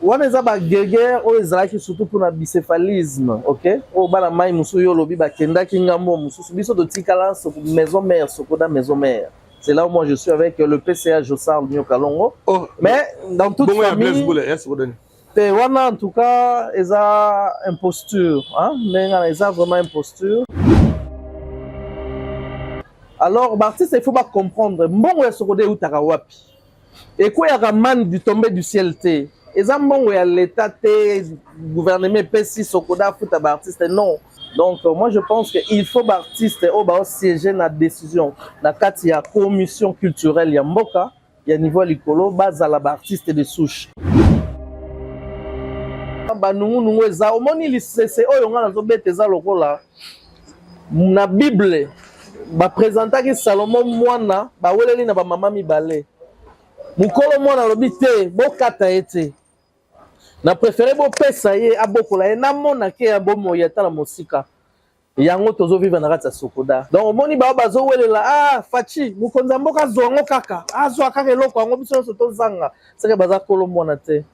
on eza ba guerre o ezalaki surtout pour la bicéphalisme, OK? O bana mai musu yo lobi ba kendaki ngambo musu biso to tikala maison mère sokoda maison mère. C'est là où moi je suis avec le PCA Jossar Nyokalongo. Oh, mais dans toute famille te wana en tout cas eza imposture, hein? Mais eza vraiment imposture. Alors l'artiste il faut pas comprendre mbongo ya sokoda utaka wapi. Et quoi ya man du tombé du ciel te. Eza mbongo ya l'état te gouvernement pesi sokoda futa ba artiste non. Donc moi je pense qu'il faut artiste au ba siéger na décision na kati ya commission culturelle ya mboka ya niveau likolo bazala ba artiste de souche. Ba nungu eza omoni lisese oyo nga nazo beteza lokola na Bible ba présentaki Salomon mwana ba weleli na ba mama mibale. Mukolo mwana lobi te bokata ete. Na préféré bo pesa ye abokola ye na mona ke ya bomo ya tala mosika. Yango tozo vivre na kati ya sokoda. Donc omoni ba bazo welela fachi mukonza mboka zongo kaka. Azwa kaka eloko yango biso so tozanga. Seke baza kolo mwana te.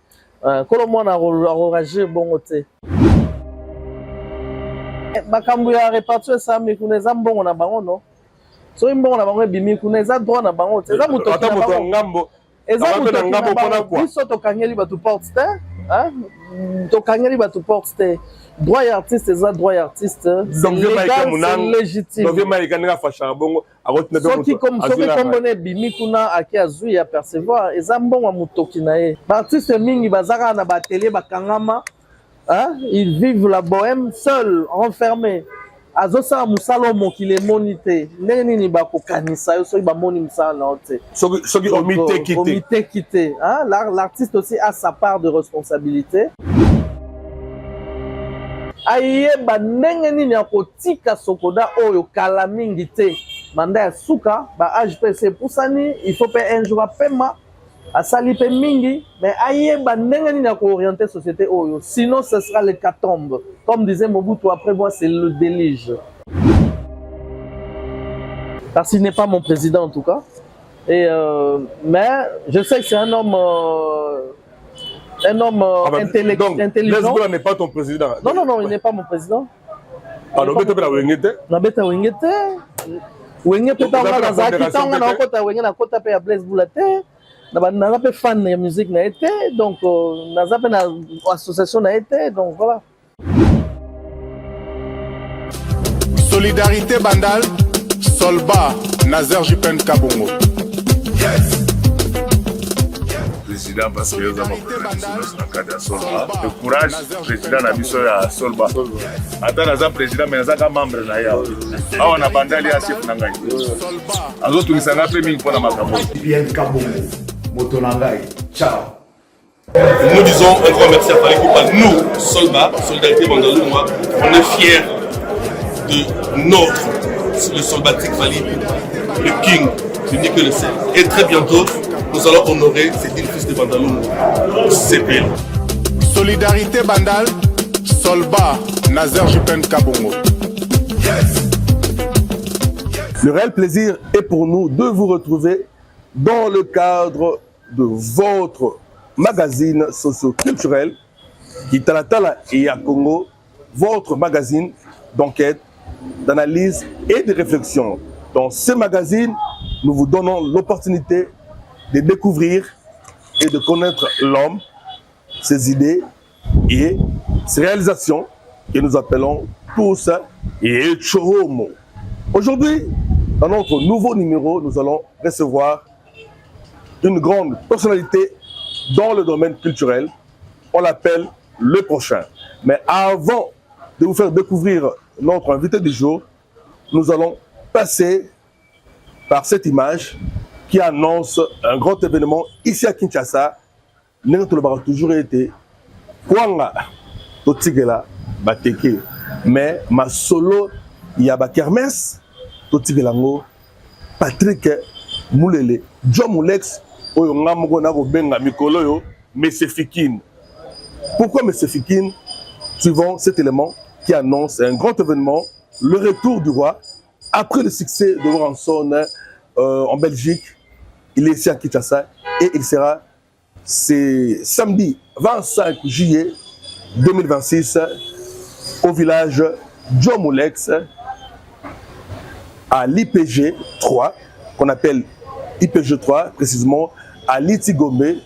Kolo mwana oragir bongo te. Bakambu ya répartir ça mais kuneza mbongo na bango no. So mbongo na bango bimi kuneza droit na bango te. Eza muto ngambo. Eza muto ngambo pona kwa. Biso to kangeli ba tu porte te. Hein? Tokangeli ba tu porte droit artiste eza droit artiste c'est légitime donc vieux maïka fasha bongo akotuna be soki comme bone bimi kuna aki azui ya percevoir eza mbongo mutoki na ye ba artiste mingi bazaka na ba télé bakangama hein ils vivent la bohème seul enfermé azosala musala mokile monité ndenge nini bakokanisa yo soki bamoni musala na ote soki omite quitté hein l'artiste aussi a sa part de responsabilité ayeba ndenge nini akotika sokoda oyo kala mingi te manda ya suka ba age pc pusani il faut payer un jour apema asali pe mingi mais ayeba ndenge nini orienter société oyo sinon ce sera l'hécatombe comme disait Mobutu après moi c'est le déluge parce qu'il n'est pas mon président en tout cas et mais je sais que c'est un homme intelligent. Lesbola n'est pas ton président. Non, il n'est pas mon président. Alors, tu peux Wengete? Nabeta Wengete. Wengete peut-être na zaki tanga na kota Wengete na kota pe ya Blaise Boulaté. Na pe fan de musique na été donc na zape na association na été donc voilà. Solidarité Bandal, Solba, Nazer Jupen Kabongo. Yes. Président parce que nous avons le Solba. Le courage, président Nabiso à Solba. Attends, président, mais nous sommes membres de l'AIA. On a bandali à chef Nangai. Alors, tout le monde a fait pour la Macabo. Bien Kabongo, Motonangai. Ciao. Nous disons un grand merci à Fali Koupa. Nous, Solba, Solidarité Bandalouma, on est fiers de notre, le Solbatique Fali, le King, je dis que le sel. Et très bientôt, nous allons honorer cet fils de Bandaloum, CPL. Solidarité Bandal, Solba, Nazer Jupen Kabongo. Yes. Le réel plaisir est pour nous de vous retrouver dans le cadre de votre magazine socio-culturel Kitalatala et à Congo, votre magazine d'enquête, d'analyse et de réflexion. Dans ce magazine, nous vous donnons l'opportunité de découvrir et de connaître l'homme, ses idées et ses réalisations que nous appelons tous et Choromo. Aujourd'hui, dans notre nouveau numéro, nous allons recevoir une grande personnalité dans le domaine culturel. On l'appelle le prochain. Mais avant de vous faire découvrir notre invité du jour, nous allons passer par cette image qui annonce un grand événement ici à Kinshasa. Nous avons toujours été Kwanga Totigela Bateke. Mais ma solo, il y a Kermesse Totigelango, Patrick Moulele, John Moulex, Oyongamogo Benga Mikoloyo, Messe Fikine. Pourquoi Messe Fikine? Suivant cet élément qui annonce un grand événement, le retour du roi, après le succès de Ranson en Belgique. Il est ici à Kinshasa et il sera C'est samedi 25 juillet 2026 au village Djomulex à l'IPG 3, qu'on appelle IPG 3, précisément à Litigombe,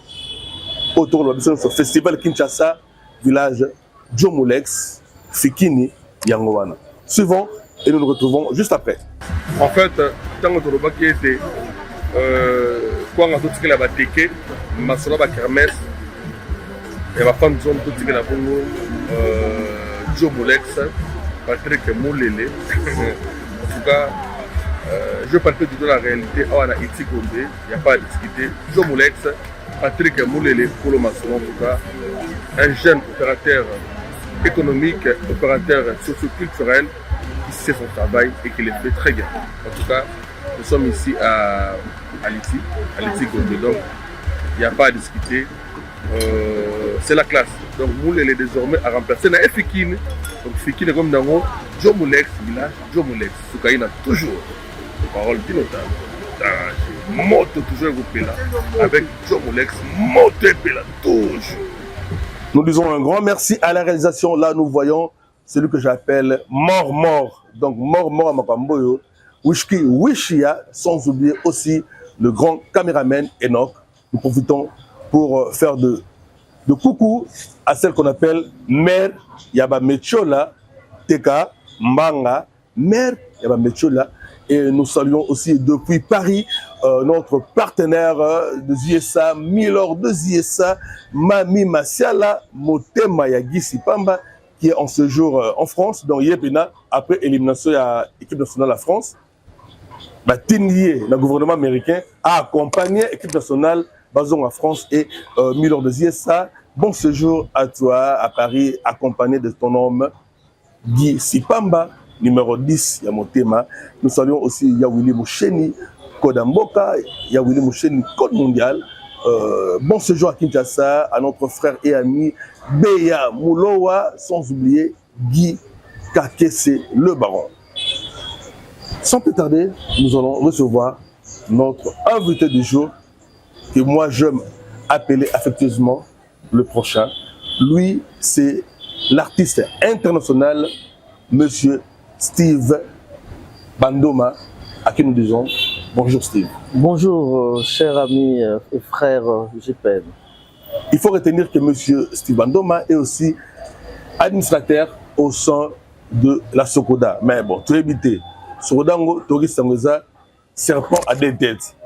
autour de ce festival Kinshasa, village Djomulex, Fikini, Yangowana. Suivons et nous nous retrouvons juste après. En fait, tant que tu as été quand on a tout la bateke, masolo ba kermesse et va prendre zone tout la bongo Djomulex, Patrick Moulele. En tout cas, je parle de la réalité. On a Itigombe, il n'y a pas à discuter. Djomulex, Patrick Moulele, Kolo Masolo, en tout cas, un jeune opérateur économique, opérateur socio-culturel qui sait son travail et qui le fait très bien. En tout cas, nous sommes ici à Litigombe, donc il n'y a pas à discuter. C'est la classe. Donc Moulele est désormais à remplacer na Fikine. Donc Fikine comme dans le Djomulex, village Djomulex. Soukaïna toujours. Parole notable. Moto toujours groupé là. Avec Djomulex, moto là toujours. Nous disons un grand merci à la réalisation. Là, nous voyons celui que j'appelle Mort. Donc Mort à Makamboyo. Wishki Wishia, sans oublier aussi le grand caméraman Enoch. Nous profitons pour faire de coucou à celle qu'on appelle Mère Yaba Mechola, Teka, Mbanga, Mère Yaba Mechola. Et nous saluons aussi depuis Paris notre partenaire de ZIESA, Milord de ZIESA, Mami Masiala, Motema Yagisi Pamba, qui est en séjour en France, dans Yepena, après élimination à l'équipe nationale de la France. Le gouvernement américain a accompagné l'équipe nationale basée en France et Milord de ZIESA. Bon séjour à toi à Paris, accompagné de ton homme Guy Sipamba, numéro 10, Yamotema. Nous saluons aussi Yawili Moucheni, Code Mboka, Yawili Moucheni, Code Mondial. Bon séjour à Kinshasa, à notre frère et ami Beya Moulowa, sans oublier Guy Kakese, le baron. Sans plus tarder, nous allons recevoir notre invité du jour, que moi j'aime appeler affectueusement le prochain. Lui, c'est l'artiste international, Monsieur Steve Bandoma, à qui nous disons bonjour Steve. Bonjour, cher ami et frère JPN. Il faut retenir que Monsieur Steve Bandoma est aussi administrateur au sein de la Sokoda. Mais bon, tu es évité. Sokodango, Tori Sangoza, serpent à deux têtes.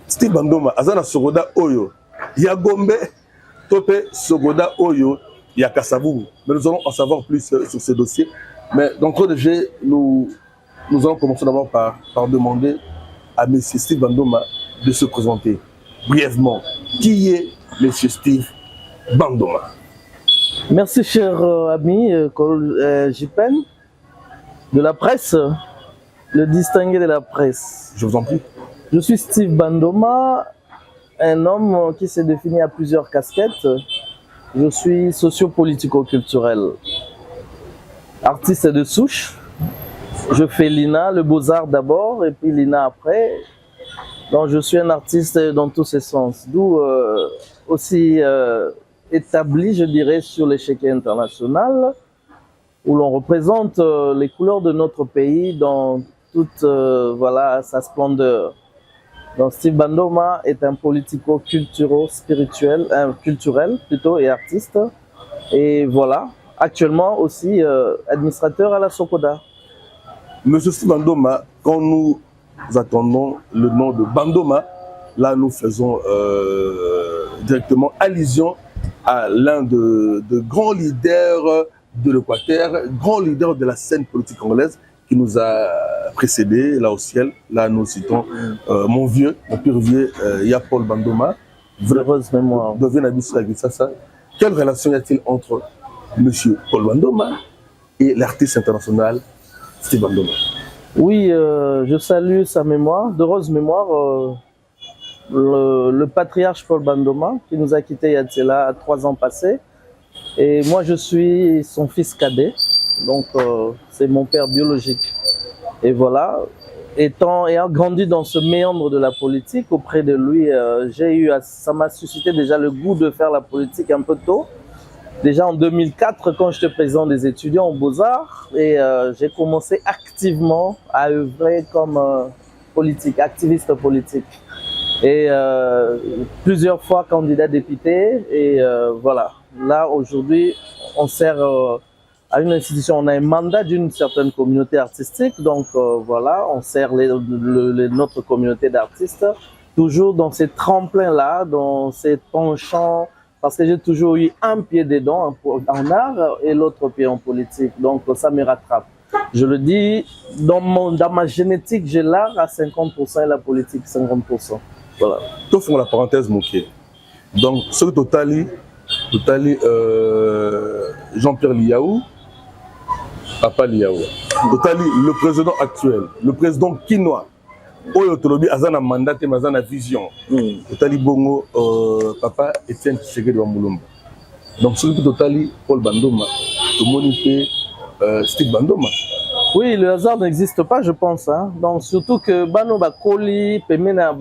Steve Bandoma, Azana Sokoda Oyo, Yagombe, Tope Sokoda Oyo, Yakasavu. Mais nous allons en savoir plus sur ce dossier. Mais d'entrée de jeu, nous allons commencer d'abord par demander à M. Steve Bandoma de se présenter brièvement. Qui est M. Steve Bandoma? Merci, cher ami JPN de la presse, le distingué de la presse. Je vous en prie. Je suis Steve Bandoma, un homme qui s'est défini à plusieurs casquettes. Je suis socio-politico-culturel, artiste de souche. Je fais l'INA, le Beaux-Arts d'abord, et puis l'INA après. Donc je suis un artiste dans tous ses sens, d'où aussi établi, je dirais, sur l'échiquier international, où l'on représente les couleurs de notre pays dans toute voilà, sa splendeur. Donc Steve Bandoma est un politico-culturel, culturel plutôt, et artiste. Et voilà, actuellement aussi administrateur à la Sokoda. Monsieur Steve Bandoma, quand nous attendons le nom de Bandoma, là nous faisons directement allusion à l'un de grands leaders de l'Équateur, grand leader de la scène politique anglaise qui nous a précédés là au ciel. Là nous citons mon pur vieux Paul Bandoma. Heureuse mémoire. Quelle relation y a-t-il entre monsieur Paul Bandoma et l'artiste international Steve Bandoma? Oui, je salue sa mémoire, d'heureuse mémoire, le patriarche Paul Bandoma qui nous a quittés il y a 3 ans passés. Et moi je suis son fils cadet, donc c'est mon père biologique. Et voilà, ayant grandi dans ce méandre de la politique, auprès de lui, ça m'a suscité déjà le goût de faire la politique un peu tôt. Déjà en 2004, quand j'étais président des étudiants aux Beaux-Arts, et j'ai commencé activement à œuvrer comme activiste politique. Et plusieurs fois candidat député, et voilà. Là, aujourd'hui, on sert à une institution, on a un mandat d'une certaine communauté artistique, donc voilà, on sert notre communauté d'artistes, toujours dans ces tremplins-là, dans ces penchants, parce que j'ai toujours eu un pied dedans en art et l'autre pied en politique, donc ça me rattrape. Je le dis, dans ma génétique, j'ai l'art à 50% et la politique 50%. Voilà. Tout font la parenthèse, Mouké. Donc, ce Totali, Jean-Pierre Liaou, Papa Liaou. Totali, le président actuel, le président quinois. Oyo Tolobi azana mandat et mazana vision. Totali Bongo, Papa Etienne Tshisekedi wa Mulumba. Donc, celui Totali, Paul Bandoma, Tomonité, Steve Bandoma. Oui, le hasard n'existe pas, je pense. Hein. Donc, surtout que Bano Bakoli, Pemena,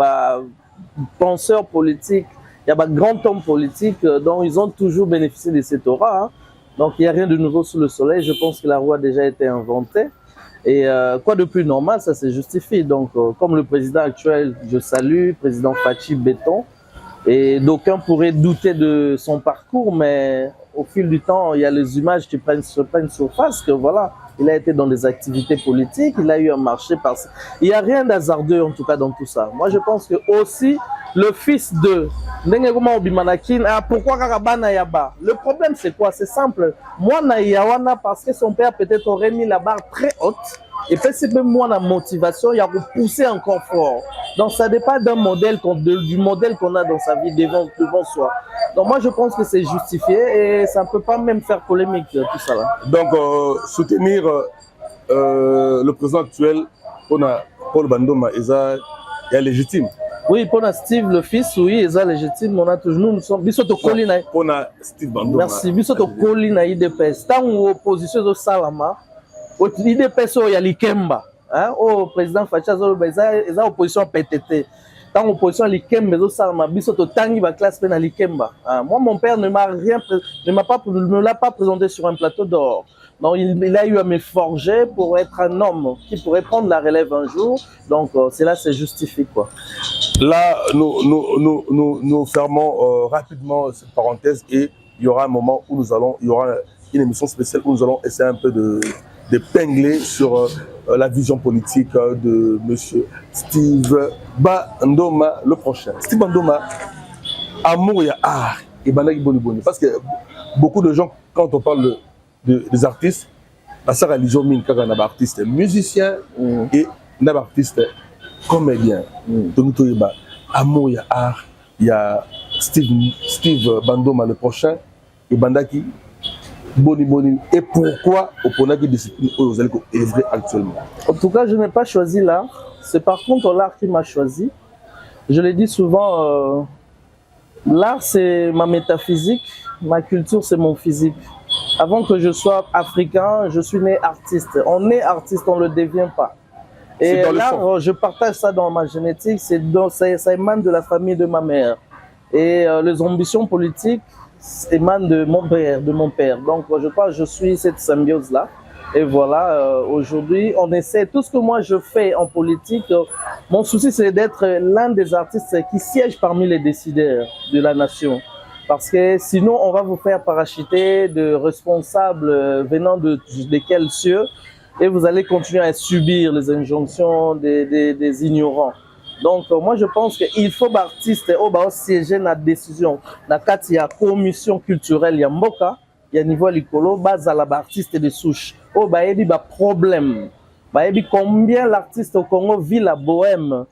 penseurs politiques, il y a des grands hommes politiques, dont ils ont toujours bénéficié de cette aura. Hein. Donc, il n'y a rien de nouveau sous le soleil. Je pense que la roue a déjà été inventée. Et quoi de plus normal, ça se justifie. Donc, comme le président actuel, je salue, président Fachi Béton, et d'aucuns pourraient douter de son parcours, mais au fil du temps, il y a les images qui prennent surface, que voilà, il a été dans des activités politiques, il a eu un marché parce il n'y a rien d'hasardeux en tout cas dans tout ça. Moi, je pense que aussi, le fils de pourquoi Karabana Yaba? Le problème, c'est quoi? C'est simple. Moi, Naïawana, parce que son père peut-être aurait mis la barre très haute. Et puis, c'est même moi la motivation, il y a pousser encore fort. Donc, ça dépend du modèle qu'on a dans sa vie devant soi. Donc, moi, je pense que c'est justifié et ça ne peut pas même faire polémique, tout ça là. Donc, soutenir le président actuel, Paul Bandoma, est légitime. Oui, pour Steve, le fils, oui, est légitime. On a toujours, nous sommes. Bisoto Kolina. Pour Steve Bandoma. Merci. Bisoto Kolina, IDPS. Tant opposition de Salama, IDPS, il y a l'Ikemba. Au président Facha, il y a opposition PTT. Tant opposition l'Ikemba, de Salama, Bisoto Tangi, va classe à l'Ikemba. Moi, mon père ne me l'a pas présenté sur un plateau d'or. Donc, il a eu à me forger pour être un homme qui pourrait prendre la relève un jour. Donc, cela se justifie, quoi. Là, nous fermons rapidement cette parenthèse et il y aura un moment où il y aura une émission spéciale où nous allons essayer un peu d'épingler sur la vision politique de M. Steve Bandoma le prochain. Steve Bandoma, amour et art et banaki boni boni. Parce que beaucoup de gens, quand on parle des artistes, ça religion mine quand on a artistes musiciens et on a artistes comédiens. Donc il y a amour, il y a art, il y a Steve Bandoma le prochain et bandaki boni boni. Et pourquoi au Ponaki discipline aux allez œuvrer actuellement? En tout cas, je n'ai pas choisi l'art. C'est par contre l'art qui m'a choisi. Je l'ai dit souvent, l'art c'est ma métaphysique, ma culture c'est mon physique. Avant que je sois africain, je suis né artiste. On est artiste, on ne le devient pas. Et l'art, je partage ça dans ma génétique, ça émane de la famille de ma mère. Et les ambitions politiques émanent de mon père. Donc je crois que je suis cette symbiose-là. Et voilà, aujourd'hui, on essaie, tout ce que moi je fais en politique, mon souci c'est d'être l'un des artistes qui siège parmi les décideurs de la nation. Parce que sinon, on va vous faire parachuter de responsables venant de quels cieux et vous allez continuer à subir les injonctions des ignorants. Donc, moi, je pense qu'il faut que les artistes siéger dans la décision. Dans la commission culturelle, il y a Mboka, il y a niveau Likolo, base à l'artiste de souche. Il y a problème. Combien l'artiste au Congo vit la bohème?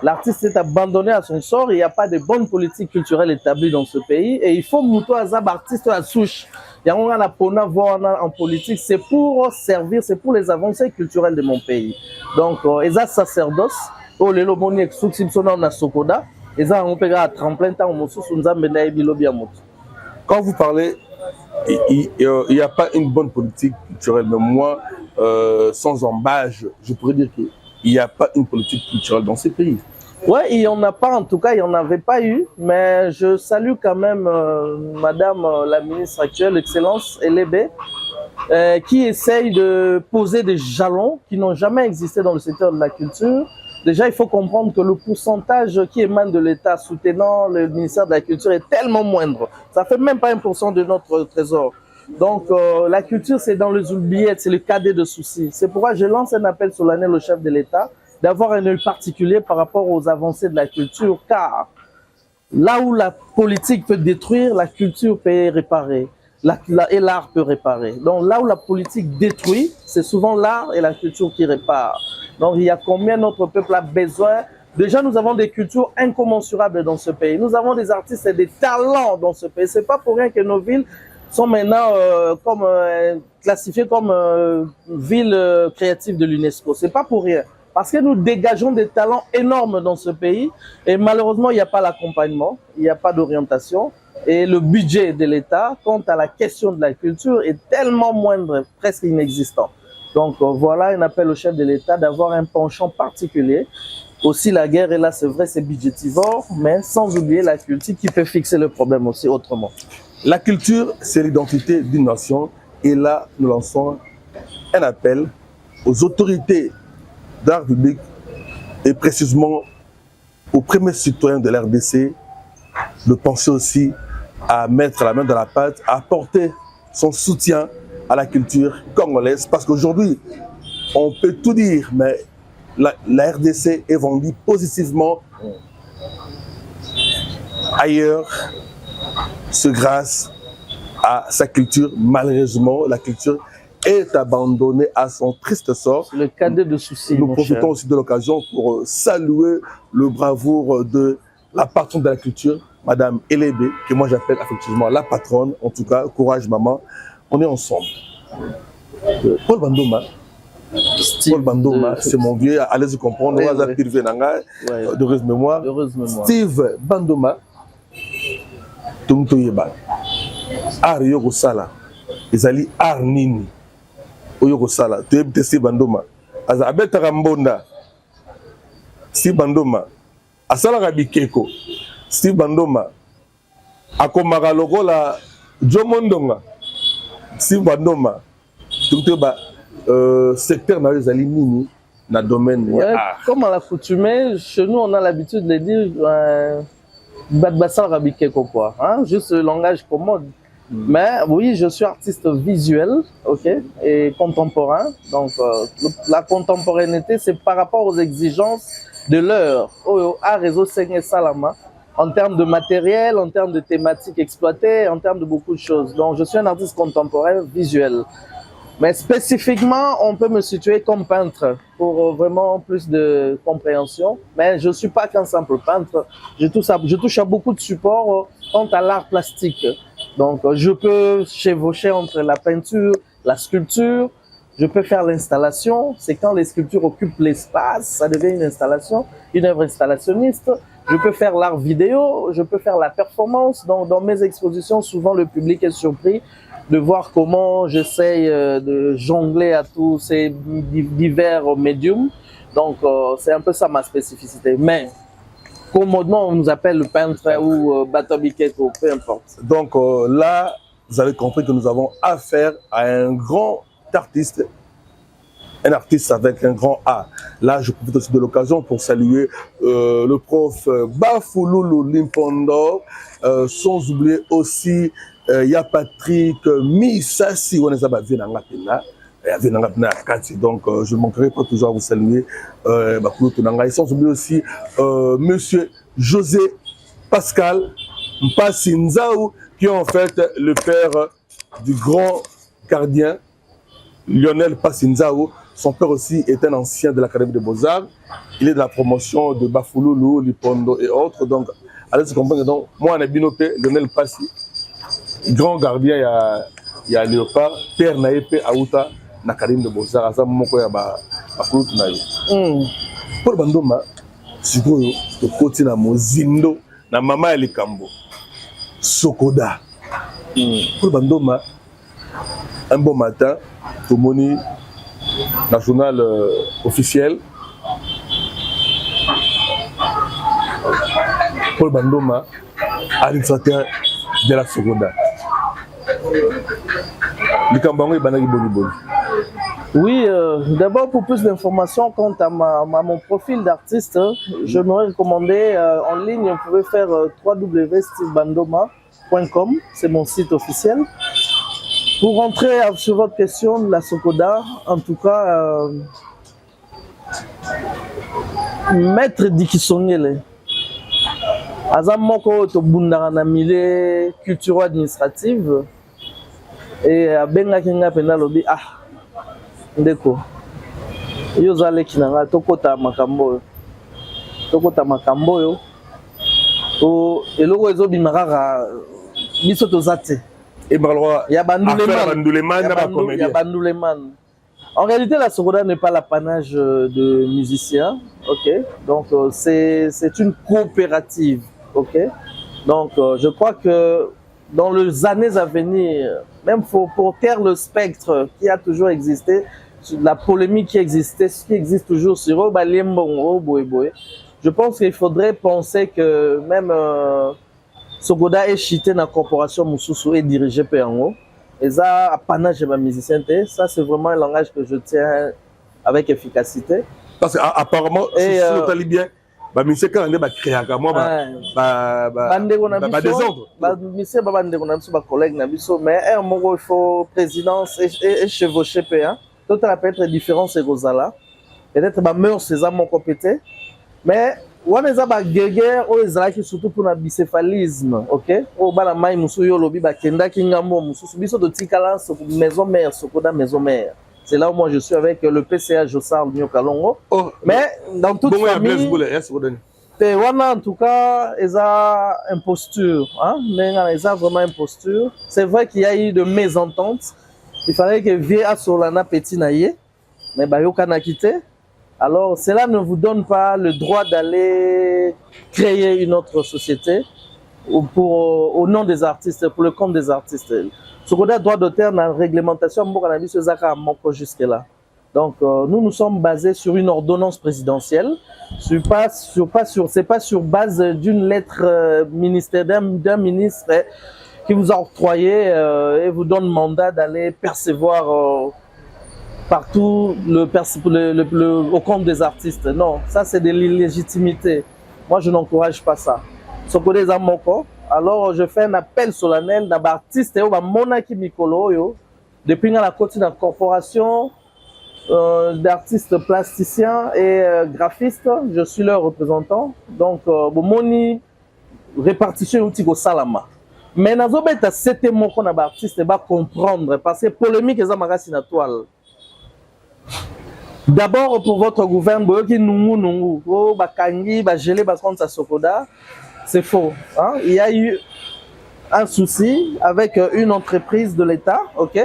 L'artiste est abandonné à son sort, il n'y a pas de bonne politique culturelle établie dans ce pays et il faut que les artistes à souche. Il y a un apona en politique, c'est pour servir, c'est pour les avancées culturelles de mon pays. Donc, les sacerdoces, les loboni exouxipsona na sokoda, les a un tremplin temps quand vous parlez, il n'y a pas une bonne politique culturelle, mais moi, sans embâche, je pourrais dire que il n'y a pas une politique culturelle dans ces pays. Oui, il n'y en a pas, en tout cas, il n'y en avait pas eu, mais je salue quand même Madame la ministre actuelle, Excellence Elébé, qui essaye de poser des jalons qui n'ont jamais existé dans le secteur de la culture. Déjà, il faut comprendre que le pourcentage qui émane de l'État soutenant le ministère de la Culture est tellement moindre. Ça ne fait même pas 1% de notre trésor. Donc, la culture, c'est dans les oubliettes, c'est le cadet de soucis. C'est pourquoi je lance un appel solennel au chef de l'État d'avoir un œil particulier par rapport aux avancées de la culture, car là où la politique peut détruire, la culture peut réparer. Et l'art peut réparer. Donc là où la politique détruit, c'est souvent l'art et la culture qui réparent. Donc il y a combien notre peuple a besoin. Déjà, nous avons des cultures incommensurables dans ce pays. Nous avons des artistes et des talents dans ce pays. C'est pas pour rien que nos villes sont maintenant classifiées comme villes créatives de l'UNESCO. C'est pas pour rien. Parce que nous dégageons des talents énormes dans ce pays et malheureusement, il n'y a pas l'accompagnement, il n'y a pas d'orientation et le budget de l'État, quant à la question de la culture, est tellement moindre, presque inexistant. Donc voilà un appel au chef de l'État d'avoir un penchant particulier. Aussi la guerre est là, c'est vrai, c'est budgétivore, mais sans oublier la culture qui peut fixer le problème aussi autrement. La culture, c'est l'identité d'une nation et là, nous lançons un appel aux autorités de la République et précisément aux premiers citoyens de l'RDC de penser aussi à mettre la main dans la pâte, à apporter son soutien à la culture congolaise parce qu'aujourd'hui, on peut tout dire, mais la RDC est vendue positivement ailleurs, c'est grâce à sa culture. Malheureusement, la culture est abandonnée à son triste sort. Le cadet de soucis. Nous profitons aussi de l'occasion pour saluer le bravoure de la patronne de la culture, Madame Elébé, que moi j'appelle effectivement la patronne. En tout cas, courage maman, on est ensemble. Paul Bandoma. Paul Bandoma, c'est mon vieux, allez-y comprendre, on va privé d'heureuse mémoire. Steve Bandoma, Tumtoyeba, Ar Yoko Sala, Ezali Ar Nini, Oyoko Sala, tu es Steve Bandoma, Azabel Tarambonda, Steve Bandoma, Asala Rabikeko, Steve Bandoma, Akomara Logola, Jomondonga, Steve Bandoma, Tumtoyeba. Secteur Nazali Nini dans le domaine comme à l'accoutumée, chez nous on a l'habitude de dire Badbassal Rabikeko quoi, hein? Juste le langage commode. Mais oui, je suis artiste visuel, ok, et contemporain. Donc la contemporanéité, c'est par rapport aux exigences de l'heure, à réseau Seigne Salama, en termes de matériel, en termes de thématiques exploitées, en termes de beaucoup de choses. Donc je suis un artiste contemporain visuel. Mais spécifiquement, on peut me situer comme peintre pour vraiment plus de compréhension. Mais je ne suis pas qu'un simple peintre. Je touche à beaucoup de supports quant à l'art plastique. Donc, je peux chevaucher entre la peinture, la sculpture. Je peux faire l'installation. C'est quand les sculptures occupent l'espace, ça devient une installation, une œuvre installationniste. Je peux faire l'art vidéo, je peux faire la performance. Donc, dans mes expositions, souvent le public est surpris de voir comment j'essaye de jongler à tous ces divers médiums. Donc, c'est un peu ça ma spécificité. Mais, commodement, on nous appelle le peintre ou Batobikeko, peu importe. Donc là, vous avez compris que nous avons affaire à un grand artiste, un artiste avec un grand A. Là, je profite aussi de l'occasion pour saluer le prof Bafouloulou Limpondo, sans oublier aussi il y a Patrick Misasi, on est à Vienanga. Donc, je ne manquerai pas toujours à vous saluer. Sans oublier aussi Monsieur José Pascal Mpassinzaou, qui est en fait le père du grand gardien Lionel Passinzaou. Son père aussi est un ancien de l'Académie des Beaux-Arts. Il est de la promotion de Bafouloulou, Lipondo et autres. Donc, allez se comprendre. Donc, moi, on a binopé Lionel Passi. Grand gardien, il y a Léopard, père Naïpe Aouta, l'Académie de Beaux-Arts, à ça, moko ya bakulu tunayo. Pour Bandoma, sikoyo, to koti na mozindo, na mama ya likambo, Sokoda. Pour Bandoma, un bon matin, tout le monde, dans le journal officiel, Paul Bandoma, administrateur de la Sokoda. Oui, d'abord pour plus d'informations quant à mon profil d'artiste, je m'aurais recommandé en ligne, vous pouvez faire www.stevebandoma.com, c'est mon site officiel. Pour rentrer sur votre question de la Sokoda, en tout cas, Maître Dikisongele, Azam Moko Tobundara na milieu culturo-administrative, et Benga Kenga Penalobi, ndeko yo zale kinanga tokota makambo yo o eloko ezobima kaka biso tozate et Balroa ya banduleman. En réalité, la Sokoda n'est pas l'apanage de musiciens, ok. Donc c'est une coopérative, ok. Donc je crois que dans les années à venir, même pour taire le spectre qui a toujours existé, la polémique qui existait, ce qui existe toujours sur je pense qu'il faudrait penser que même Sokoda est chité dans la corporation Moussoussou et dirigé par Yango. Et ça, apanage de ma musicien, ça c'est vraiment un langage que je tiens avec efficacité. Parce qu'apparemment, si tu as bien, monsieur quand on est créé à moi, collègue mais un mot il faut présidence et chevaucher péa. Tout ça peut être différent c'est Rosala. Peut-être ma mœurs c'est ça mon compétent, mais on est à guerre ou les surtout pour le bicéphalisme, ok? Au bas la main musu yo lobi ba kenda kingambo musu biso de tikala maison mère Sokoda maison mère. C'est là où moi je suis avec le PCA Jossar Nyokalongo. Mais dans toute famille, en tout cas, ils ont imposture. Ils ont vraiment imposture. C'est vrai qu'il y a eu de mésententes. Il fallait que Vieille Solana Petit naïe, mais Bayoka n'a quitté. Alors, cela ne vous donne pas le droit d'aller créer une autre société au nom des artistes, pour le compte des artistes. Sokoda droit d'auteur dans la réglementation jusque-là. Donc, nous sommes basés sur une ordonnance présidentielle. C'est pas sur base d'une lettre ministérielle d'un ministre qui vous a octroyé et vous donne mandat d'aller percevoir partout au compte des artistes. Non, ça c'est de l'illégitimité. Moi, je n'encourage pas ça. Sokoda Zamoko. Alors, je fais un appel solennel dans l'artiste et au Monaki Mikolo, depuis la côté de la corporation d'artistes plasticiens et graphistes, je suis leur représentant. Donc, moni répartition outil au Salama. Mais dans le cas c'était mon qu'on a artiste va comprendre parce que polémique est magazine à toile. D'abord pour votre gouvernement qui nous bakangi ba gelé ba contre Sokoda. C'est faux. Hein? Il y a eu un souci avec une entreprise de l'État, ok?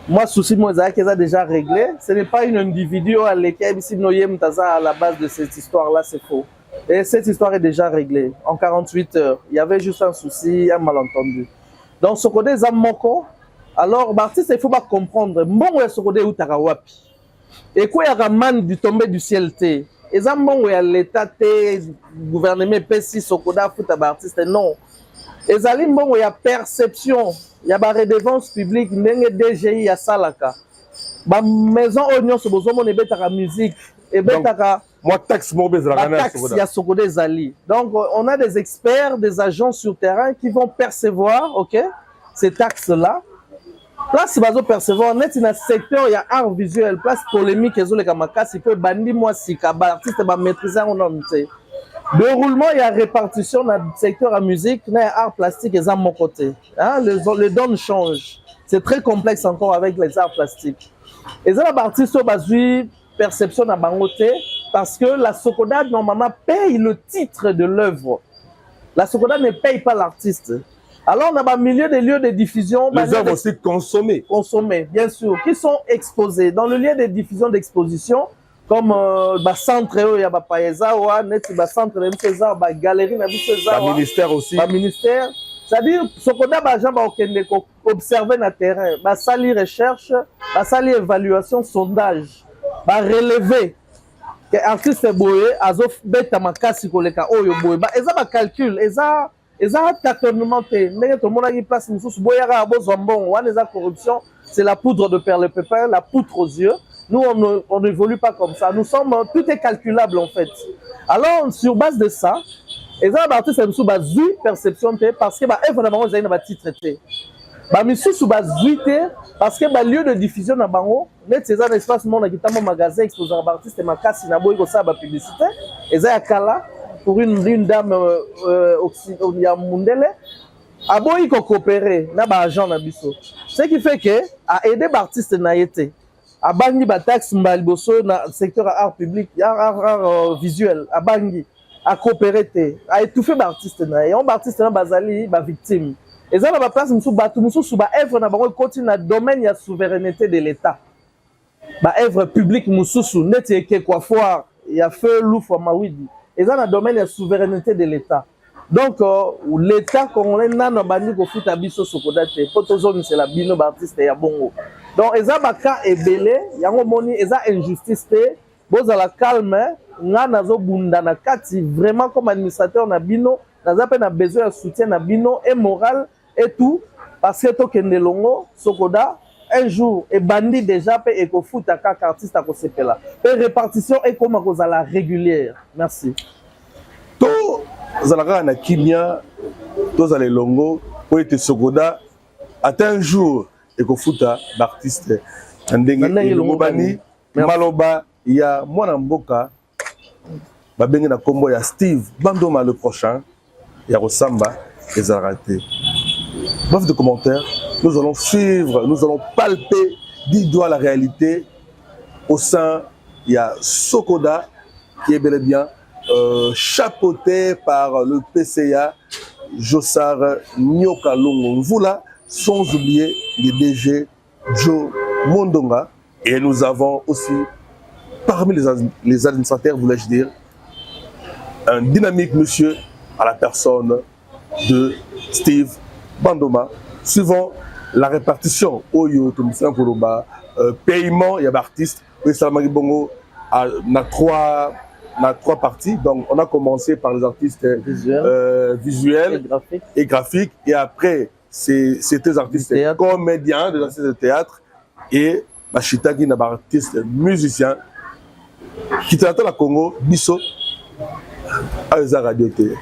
Moi, souci qui a déjà réglé. Ce n'est pas une individu à laquelle à la base de cette histoire-là, c'est faux. Et cette histoire est déjà réglée. En 48 heures, il y avait juste un souci, un malentendu. Donc, Sokoda Zamoko, alors, l'artiste, il faut pas comprendre. Bon, Sokoda ou Tarawapi. Et quoi, il y a un man du tombé du ciel, et ça, bon, l'État, le gouvernement, PSI, Sokoda, fout à artiste, non. Et ça, bon, il y a perception, il y a des redevance publique, il y a DGI, il y a Salaka. La maison Oignon, c'est besoin de la musique. Et moi, taxe, il y a Sokoda Zali. Donc, on a des experts, des agents sur terrain qui vont percevoir, ok, ces taxes-là. Place bazo percevoir net dans secteur il y a art visuel place polémique et les kamakasi peut bandi moi si kaba artiste ba maîtriser en entier. Déroulement il y a répartition dans le secteur à musique dans art plastique et à mon côté. Hein les donnes changent. C'est très complexe encore avec les arts plastiques. Et ça la artiste bazui perception à bangoté parce que la Sokoda normalement paye le titre de l'œuvre. La Sokoda ne paye pas l'artiste. Alors, on a un milieu des lieux de diffusion. Les œuvres aussi consommées. Consommées, bien sûr, qui sont exposées. Dans le lieu de diffusion d'exposition, comme le centre, il y a le centre, la galerie, le ministère aussi. Le ministère. C'est-à-dire, ce qu'on a observer dans le terrain, sali recherche, sali évaluation, sondage, relever. que artiste boye azo beta makasi koleka oyo boye ba eza ba calcul eza tâtonnement te ndenge to mona ki place mususu boya ka bozwa mbongo wana eza corruption, c'est la poudre de perlimpinpin, la poudre aux yeux. Nous on n'évolue pas comme ça, nous sommes, tout est calculable en fait. Alors sur base de ça eza ba artiste mususu bazui perception te parce que ba œuvre na bango ezali na ba titre te ba misusu bazui te parce que ba lieu de diffusion na bango net eza na espace mona kitamo magasin exposant ba artiste makasi na boyi ko sa ba publicité eza ya kala pour une dame ya mundele aboyi ko coopérer na ba agent na biso, ce qui fait que a aider ba artiste na yete abangi ba taxe mbali boso na secteur art public art visuel abangi à coopérer, à étouffer l'artiste. Et on artiste na bazali ba victime. Et ça na place musu batu musu suba œuvre na bango continue na domaine ya souveraineté de l'État. Ba œuvre publique musu su net eke coiffeur ya feu loufa mawidi. Et ça na domaine ya souveraineté de l'État. Donc l'État congolais nana bandi ko futa biso sokoda te. Poto zone c'est la bino ba artiste ya bongo. Donc eza ba ka ebele yango moni eza injustice te. Bozala calme nga nazo bunda na kati vraiment comme administrateur na bino naza pe na besoin de soutien na bino et moral et tout parce que to kende longo sokoda un jour et bandi déjà pe eko futa ka artiste ko sepela pe répartition et comme kozala régulière. Merci. To zalaka na kimia to zale longo po ete sokoda atteint un jour eko futa l'artiste ndenge longo bani maloba ya mwana mboka babenge na kombo ya Steve Bandoma le prochain ya Rosamba les a ratés. Bref de commentaires, nous allons suivre, nous allons palper du doigt la réalité au sein il y a Sokoda qui est bel et bien chapeauté par le PCA Jossar Nyoka Longo Mvula, sans oublier le DG Joe Mondonga. Et nous avons aussi parmi les administrateurs, voulais-je dire, un dynamique monsieur à la personne de Steve Bandoma. Suivant la répartition, paiement, il y a artistes, Bongo a trois parties. Donc on a commencé par les artistes visuels et graphiques. Et après, c'était des artistes comédiens, des artistes de théâtre. Et Machitagi n'a pas artiste musicien. Qui traite la Congo, Bisso, à la radio télé.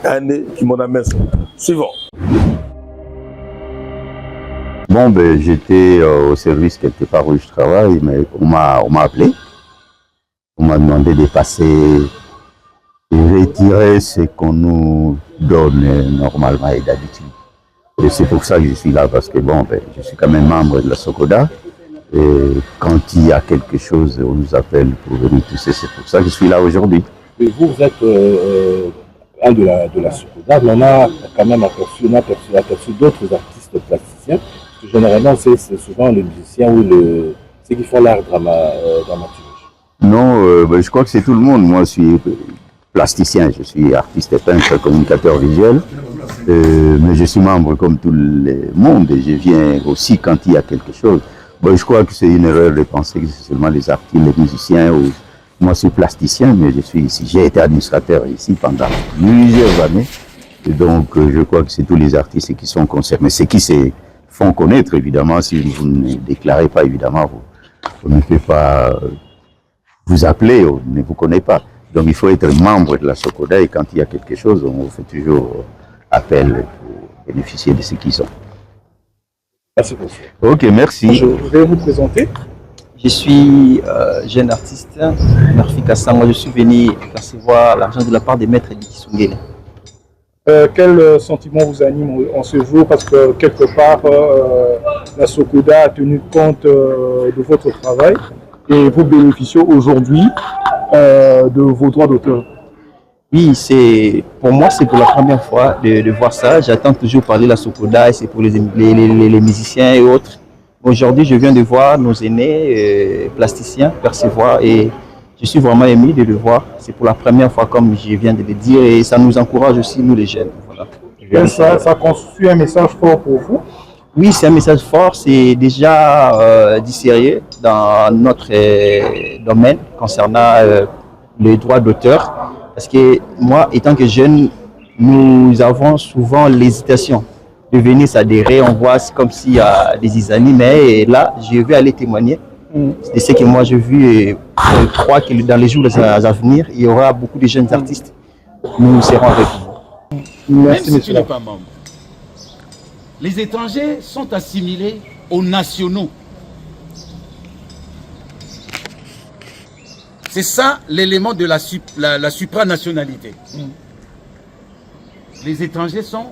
Année qui m'en amène. Suivant. Bon, ben, j'étais au service quelque part où je travaille, mais on m'a appelé. On m'a demandé de passer et retirer ce qu'on nous donne normalement et d'habitude. Et c'est pour ça que je suis là, parce que bon, ben, je suis quand même membre de la Sokoda. Et quand il y a quelque chose, on nous appelle pour venir tousser. C'est pour ça que je suis là aujourd'hui. Vous êtes un de la Sokoda, mais on a quand même aperçu d'autres artistes plasticiens. Parce que généralement, c'est souvent les musiciens ou ceux qui font l'art dramaturge. Non, ben, je crois que c'est tout le monde. Moi, je suis plasticien, je suis artiste peintre, communicateur visuel. Mais je suis membre comme tout le monde et je viens aussi quand il y a quelque chose. Bon, je crois que c'est une erreur de penser que c'est seulement les artistes, les musiciens. Moi, je suis plasticien, mais je suis ici. J'ai été administrateur ici pendant plusieurs années. Et donc, je crois que c'est tous les artistes qui sont concernés. Ceux qui se font connaître, évidemment, si vous ne déclarez pas, évidemment, vous ne faites pas vous appeler, on ne vous connaît pas. Donc, il faut être membre de la Sokoda et quand il y a quelque chose, on fait toujours appel pour bénéficier de ce qu'ils ont. Merci beaucoup. Ok, merci. Je vais vous présenter. Je suis jeune artiste, Narfi Kassan. Moi, je suis venu recevoir l'argent de la part des maîtres Likisungele. Quel sentiment vous anime en ce jour? Parce que quelque part, la Sokoda a tenu compte de votre travail et vous bénéficiez aujourd'hui de vos droits d'auteur. Oui, pour moi, c'est pour la première fois de voir ça. J'attends toujours parler de la Sokoda et c'est pour les musiciens et autres. Aujourd'hui, je viens de voir nos aînés plasticiens percevoir et je suis vraiment ému de le voir. C'est pour la première fois, comme je viens de le dire, et ça nous encourage aussi, nous les jeunes. Voilà. Ça constitue un message fort pour vous? Oui, c'est un message fort. C'est déjà du sérieux dans notre domaine concernant les droits d'auteur. Parce que moi, étant que jeune, nous avons souvent l'hésitation de venir s'adhérer. On voit comme s'il y a des amis, mais là, je vais aller témoigner de ce que moi j'ai vu et je crois que dans les jours à venir, il y aura beaucoup de jeunes artistes. Nous serons avec vous. Merci, même si tu n'es pas membre. Les étrangers sont assimilés aux nationaux. C'est ça l'élément de la supranationalité. Les étrangers sont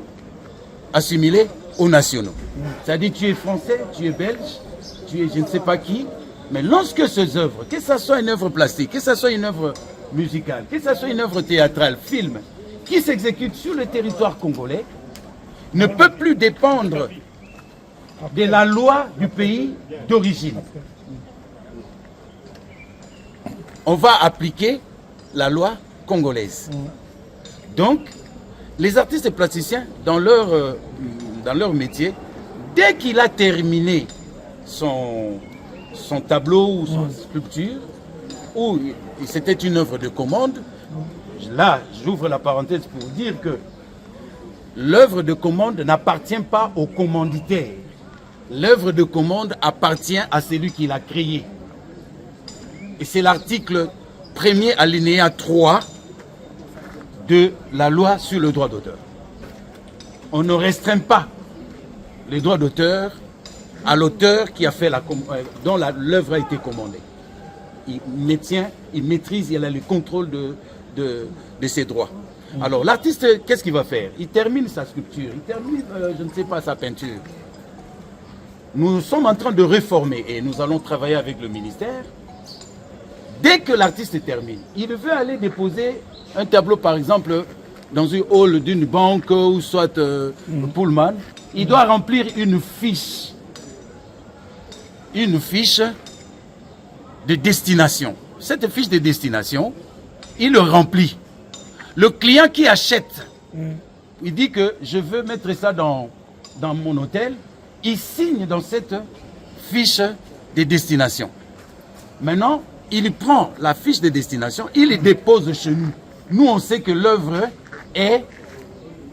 assimilés aux nationaux. C'est-à-dire tu es français, tu es belge, tu es je ne sais pas qui, mais lorsque ces œuvres, que ce soit une œuvre plastique, que ce soit une œuvre musicale, que ce soit une œuvre théâtrale, film, qui s'exécute sur le territoire congolais, ne peut plus dépendre de la loi du pays d'origine. On va appliquer la loi congolaise. Donc, les artistes et plasticiens, dans leur métier, dès qu'il a terminé son tableau ou son sculpture, ou c'était une œuvre de commande, là, j'ouvre la parenthèse pour dire que l'œuvre de commande n'appartient pas au commanditaire. L'œuvre de commande appartient à celui qui l'a créée. Et c'est l'article 1er alinéa 3 de la loi sur le droit d'auteur. On ne restreint pas les droits d'auteur à l'auteur qui a fait dont l'œuvre a été commandée. Il maîtrise, il a le contrôle de ses droits. Alors l'artiste, qu'est-ce qu'il va faire? Il termine sa sculpture, il termine, je ne sais pas, sa peinture. Nous sommes en train de réformer et nous allons travailler avec le ministère. Dès que l'artiste termine, il veut aller déposer un tableau, par exemple, dans une hall d'une banque ou soit Pullman. Il doit remplir une fiche de destination. Cette fiche de destination, il le remplit. Le client qui achète, il dit que je veux mettre ça dans mon hôtel. Il signe dans cette fiche de destination. Maintenant, il prend la fiche de destination, il les dépose chez nous. Nous, on sait que l'œuvre est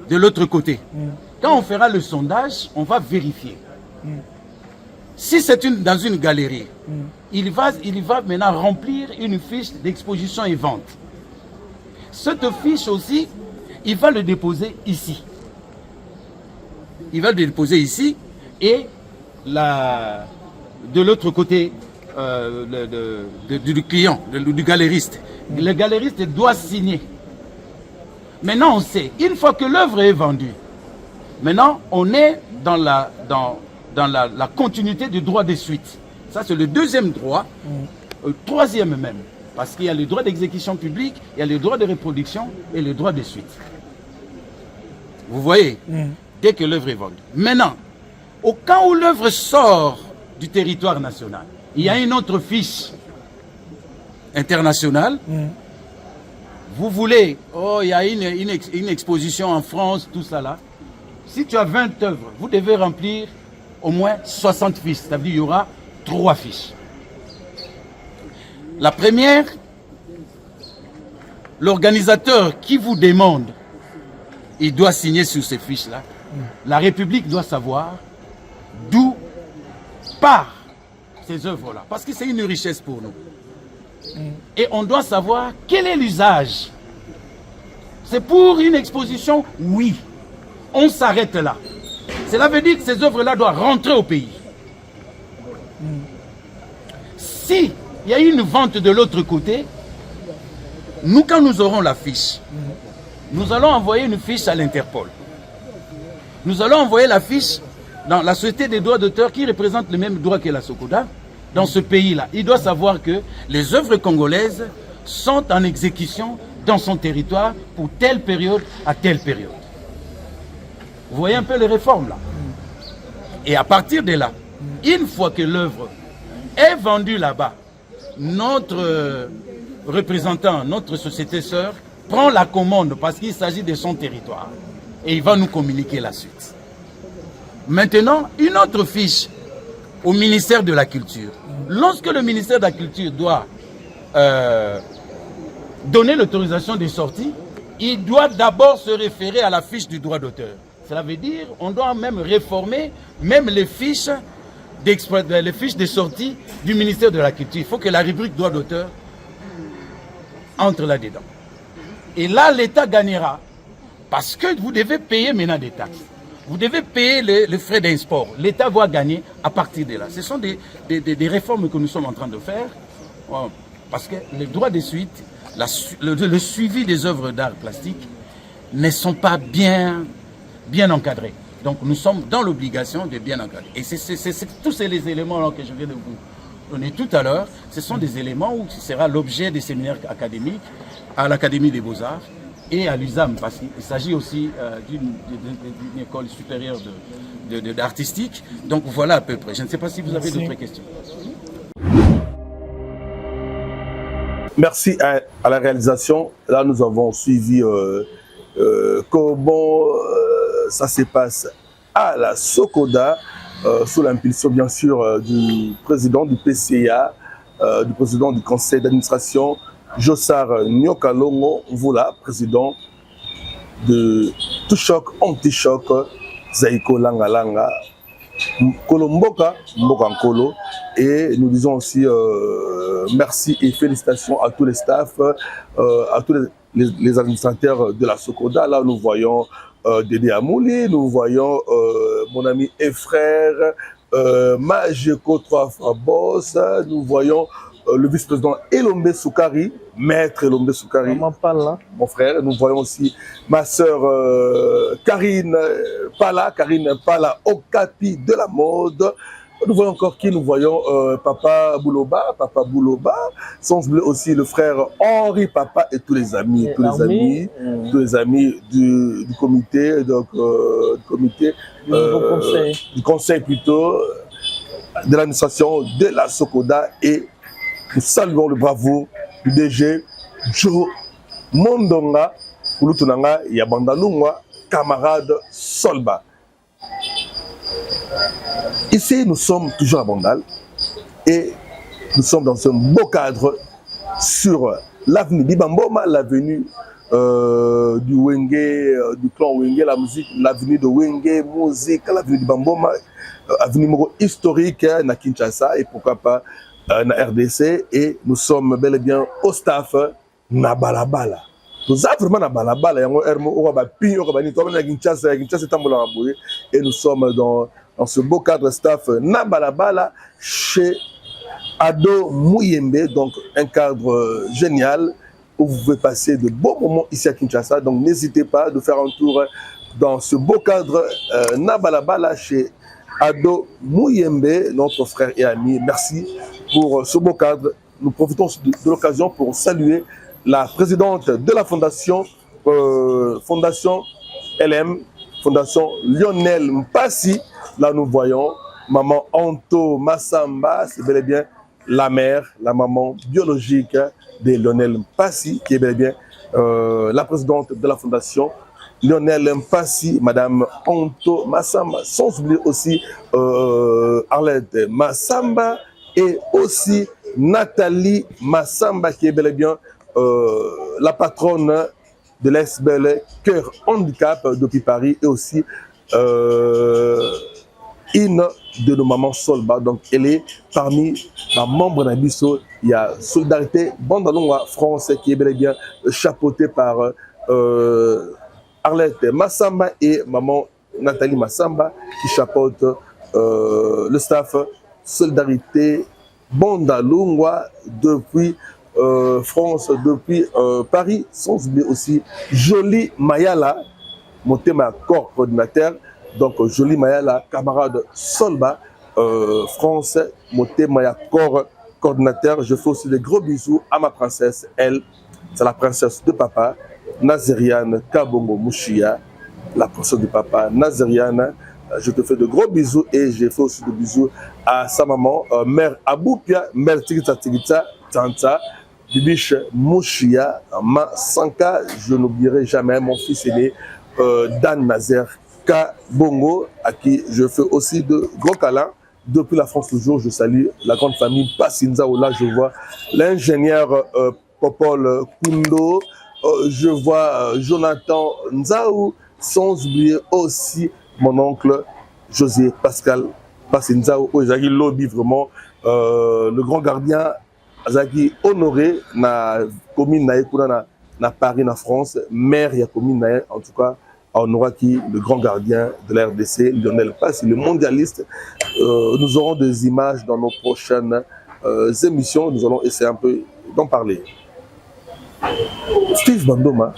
de l'autre côté. Quand on fera le sondage, on va vérifier. Si c'est dans une galerie, il va maintenant remplir une fiche d'exposition et vente. Cette fiche aussi, il va le déposer ici. Il va le déposer ici et de l'autre côté du client, du galériste. Le galériste doit signer. Maintenant, on sait, une fois que l'œuvre est vendue, maintenant, on est dans la continuité du droit de suite. Ça, c'est le deuxième droit, troisième même. Parce qu'il y a le droit d'exécution publique, il y a le droit de reproduction et le droit de suite. Vous voyez, dès que l'œuvre est vendue. Maintenant, au cas où l'œuvre sort du territoire national, il y a une autre fiche internationale. Vous voulez, oh, il y a une exposition en France, tout ça là. Si tu as 20 œuvres, vous devez remplir au moins 60 fiches. C'est-à-dire qu'il y aura 3 fiches. La première, l'organisateur qui vous demande, il doit signer sur ces fiches-là. La République doit savoir d'où part ces œuvres-là. Parce que c'est une richesse pour nous. Et on doit savoir quel est l'usage. C'est pour une exposition? Oui. On s'arrête là. Cela veut dire que ces œuvres-là doivent rentrer au pays. Si il y a une vente de l'autre côté, nous, quand nous aurons la fiche, nous allons envoyer une fiche à l'Interpol. Nous allons envoyer la fiche dans la Société des droits d'auteur qui représente le même droit que la SOCODA. Dans ce pays-là, il doit savoir que les œuvres congolaises sont en exécution dans son territoire pour telle période à telle période. Vous voyez un peu les réformes là. Et à partir de là, une fois que l'œuvre est vendue là-bas, notre représentant, notre société sœur, prend la commande parce qu'il s'agit de son territoire et il va nous communiquer la suite. Maintenant, une autre fiche au ministère de la Culture. Lorsque le ministère de la Culture doit donner l'autorisation de sortie, il doit d'abord se référer à la fiche du droit d'auteur. Cela veut dire qu'on doit même réformer même les fiches de sortie du ministère de la Culture. Il faut que la rubrique droit d'auteur entre là-dedans. Et là, l'État gagnera parce que vous devez payer maintenant des taxes. Vous devez payer les frais d'import. L'État va gagner à partir de là. Ce sont des réformes que nous sommes en train de faire parce que les droits de suite, le suivi des œuvres d'art plastique ne sont pas bien encadrés. Donc nous sommes dans l'obligation de bien encadrer. Et c'est tous ces éléments que je viens de vous donner tout à l'heure, ce sont des éléments où ce sera l'objet des séminaires académiques à l'Académie des Beaux-Arts et à l'USAM, parce qu'il s'agit aussi d'une école supérieure d'artistique. Donc voilà à peu près. Je ne sais pas si vous avez d'autres questions. Merci à la réalisation. Là, nous avons suivi comment ça se passe à la Sokoda, sous l'impulsion bien sûr du président du PCA, du président du conseil d'administration, Jossar Nyokalongo, voilà, président de Tout Choc, Anti-Choc, Zaiko Langa Langa, Kolomboka, Mboka Nkolo. Et nous disons aussi merci et félicitations à tous les staffs, à tous les administrateurs de la Sokoda. Là, nous voyons Dédé Amouli, nous voyons mon ami et frère, Majeko 3 fois boss, nous voyons le vice-président Elombe Soukari, maître Elombe Soukari, mon frère. Nous voyons aussi ma sœur Karine Pala Okapi de la mode. Nous voyons encore qui? Nous voyons Papa Bouloba, sans oublier aussi le frère Henri Papa et tous les amis, du comité, donc du conseil plutôt, de l'administration de la Sokoda. Et nous saluons le bravo du DG Joe Mondonga, Kulutunanga Yabandalungwa, camarade Solba. Ici, nous sommes toujours à Bandal et nous sommes dans un beau cadre sur l'avenue Bibamboma, l'avenue du Wenge, du clan Wenge, la musique, l'avenue de Wenge, musique, l'avenue Bibamboma, avenue Moro historique na Kinshasa et pourquoi pas na RDC. Et nous sommes bel et bien au staff na Balabala. Nous avons vraiment na Balabala, et nous sommes dans ce beau cadre staff na Balabala chez Ado Mouyembe, donc un cadre génial où vous pouvez passer de beaux moments ici à Kinshasa. Donc n'hésitez pas de faire un tour dans ce beau cadre na Balabala chez Ado Mouyembe, notre frère et ami. Merci pour ce beau cadre. Nous profitons de l'occasion pour saluer la présidente de la fondation, Fondation LM, Fondation Lionel Mpassi. Là, nous voyons maman Anto Massamba, c'est bel et bien la mère, la maman biologique de Lionel Mpassi, qui est bel et bien la présidente de la fondation Lionel Mpassi, madame Anto Massamba, sans oublier aussi Arlette Massamba et aussi Nathalie Massamba, qui est bel et bien la patronne de l'ESBEL Cœur Handicap depuis Paris, et aussi une de nos mamans Solba. Donc elle est parmi les membres d'Abisso. Il y a Solidarité Bandalongwa France qui est bel et bien chapeautée par Arlette Massamba et maman Nathalie Massamba qui chapeaute le staff Solidarité Bandalongwa depuis France, depuis Paris, sans oublier aussi Jolie Mayala, mon thème corps coordinateur. Donc Jolie Mayala, camarade Solba, France, mon thème corps coordinateur. Je fais aussi des gros bisous à ma princesse, elle, c'est la princesse de papa, Nazériane Kabongo Mouchia, la princesse de papa, Nazériane. Je te fais de gros bisous et je fais aussi des bisous à sa maman, mère Aboupia, mère Tigita Tigita, Tanta, Bibiche Mouchia, Ma Sanka. Je n'oublierai jamais mon fils aîné, Dan Nazer Kabongo, à qui je fais aussi de gros câlins. Depuis la France toujours, je salue la grande famille Passinza, où là je vois l'ingénieur Popol Kundo, je vois Jonathan Nzaou, sans oublier aussi mon oncle José Pascal Passinzao, Ozaki lobby vraiment le grand gardien Azaki honoré na commune na Paris na France, maire ya commune en tout cas Honoraki, le grand gardien de la RDC, Lionel Passi, le mondialiste. Nous aurons des images dans nos prochaines émissions, nous allons essayer un peu d'en parler. Steve Bandoma,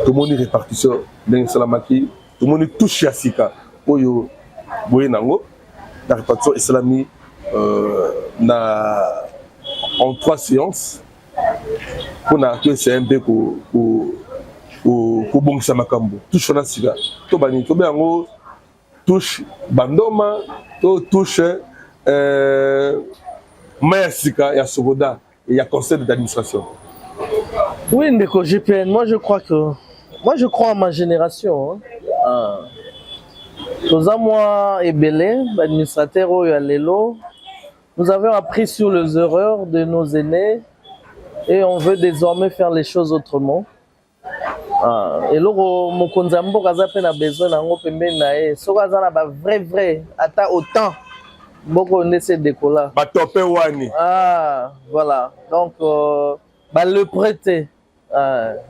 tout le monde est répartition d'un Salamaki, tout le monde est touché à Sika, Oyo Boyenango, la répartition islamique en 3 séances pour que c'est un peu pour bongisa makambo touche na sika to bani to bango touche Bandoma to touche maya sika ya Sogoda et ya conseil d'administration. Oui, Ndeko GPN, moi je crois en ma génération. Tous à moi et Belé, l'administrateur au Lelo, nous avons appris sur les erreurs de nos aînés et on veut désormais faire les choses autrement. Et là, mon konzambo kaza pe na besoin nango pembe na e. So kaza na ba vrai ata autant boko ndese décola. Ba topé wani. Voilà. Donc le prêter.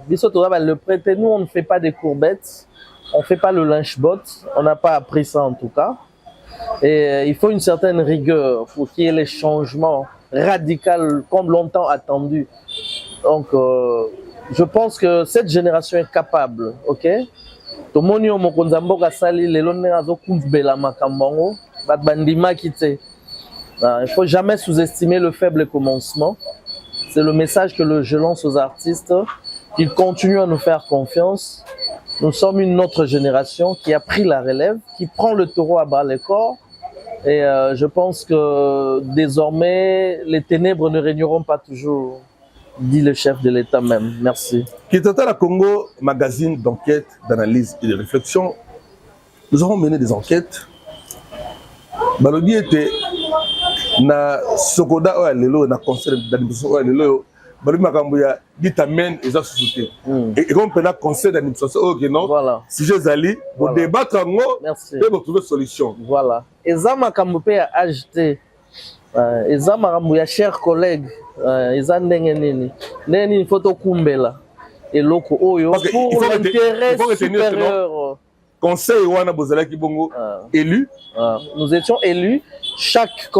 Biso to ba le prêter, nous on ne fait pas des courbettes. On fait pas le lynch-bot, on n'a pas appris ça en tout cas. Et il faut une certaine rigueur pour qu'il y ait les changements radicaux comme longtemps attendu. Donc je pense que cette génération est capable, ok? Tout le monde il ne faut jamais sous-estimer le faible commencement. C'est le message que je lance aux artistes, qu'ils continuent à nous faire confiance. Nous sommes une autre génération qui a pris la relève, qui prend le taureau à bras le corps. Et je pense que désormais, les ténèbres ne régneront pas toujours, dit le chef de l'État même. Merci. Kitata la Congo, magazine d'enquête, d'analyse et de réflexion. Nous avons mené des enquêtes. Balobi était na Sokoda ou Lelo, na conseil d'administration ou Lelo. Balobi Makambuya dit amène les sociétés. Et comme on a conseil d'administration, ok non. Voilà. Si je zali, pour débattre en haut, et pour trouver solution. Voilà. Et ça Makambupe a ajouté. Et ça Makambuya, chers collègues. Il faut kumbela et loko oyo pour l'intérêt supérieur. Conseil wana bozalaki bongo élu. Nous étions élus. Chaque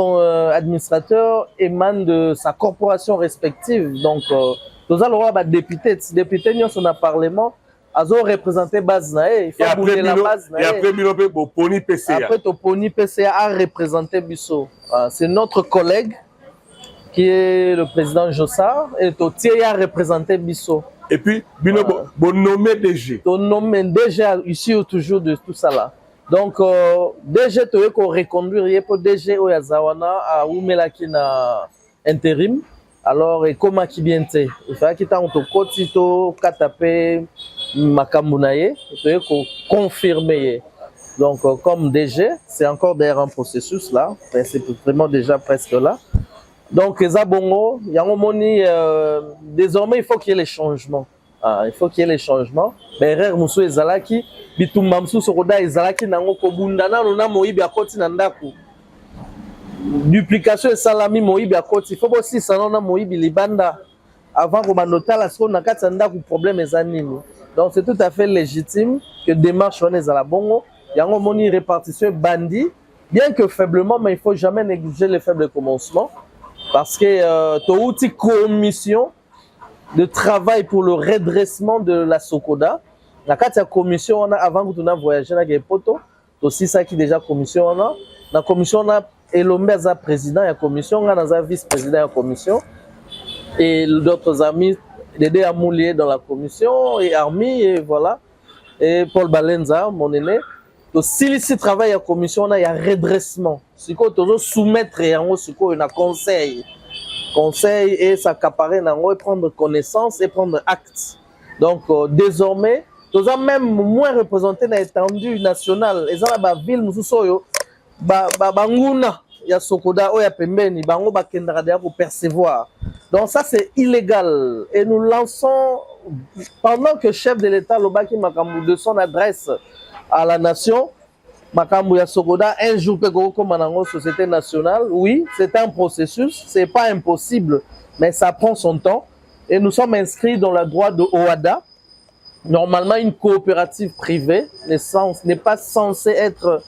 administrateur émane de sa corporation respective. Donc nous allons avoir député nous sommes au parlement. Azo représenter base nae. Il faut bouger la base nae. Et après Bilope Poni PCA. Après Poni PCA a représenté Bisso. C'est notre collègue qui est le président Jossard, et Totier a représenté Bisso. Et puis, bon nommé DG. Ton nommé DG ici toujours de tout ça là. Donc, DG, tu veux qu'on reconduire pour DG au Yazawana à Oumelaki na intérim. Alors, et comment qui vient te? Il faut qu'il t'en to kotito, katape, makambunaye, tu veux qu'on confirme. Donc, comme DG, c'est encore derrière un processus là. C'est vraiment déjà presque là. Donc, Zabongo, Yangomoni, désormais, il faut qu'il y ait les changements. Il faut qu'il y ait les changements. Mais Rer Moussou et Zalaki, Bitoumamsou Sokoda et Zalaki, Nango Kobundana, Nona Moïbi Akoti Nandaku. Duplication et Salami Moïbi Akoti. Il faut aussi Salona Moïbi Libanda. Avant qu'on manota la seconde, Nakat Sandaku, problème est anime. Donc, c'est tout à fait légitime que démarche on est à la Bongo. Yangomoni répartition bandit. Bien que faiblement, mais il ne faut jamais négliger les faibles commencements. Parce que tu as une commission de travail pour le redressement de la Sokoda. La commission, avant que tu aies voyagé dans les poteaux, tu aussi ça qui est déjà commission. La commission, on a Elombe as président de la commission, on a vice-président de la commission. Et d'autres amis, Dédé Amoulier dans la commission, et Armi, et voilà. Et Paul Balenza, mon aîné. Donc, si ici travaille à la commission, il y a redressement. Si tu dois soumettre un conseil et s'accaparer et prendre connaissance et prendre acte. Donc, désormais, nous avons même moins représenté dans l'étendue nationale. Et dans la ville, nous sommes Banguna, il y a Sokoda, il y a Pembeni, Bango Bakendra pour percevoir. Donc ça, c'est illégal. Et nous lançons, pendant que chef de l'État, Lobaki Makambu, de son adresse à la nation, Makambu ya Sokoda, un jour, comme en société nationale, oui, c'est un processus, c'est pas impossible, mais ça prend son temps. Et nous sommes inscrits dans la droite de OADA. Normalement, une coopérative privée n'est pas censée être...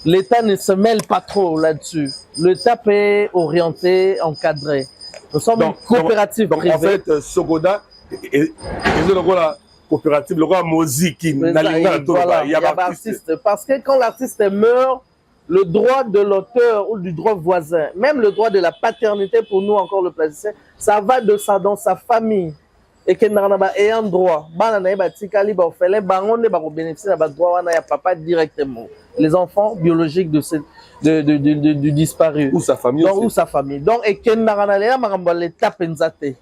L'État ne se mêle pas trop là-dessus. L'État peut orienter, encadrer. Nous sommes une coopérative privée. En fait, Sokoda est la coopérative, le musique, il y a artiste. Parce que quand l'artiste meurt, le droit de l'auteur ou du droit voisin, même le droit de la paternité pour nous encore le plasticien, ça va de ça dans sa famille. Et qu'il y a un droit. Papa directement. Les enfants biologiques du disparu. Ou sa famille. Donc, ou sa famille. Donc, et qu'il y a l'état penzate.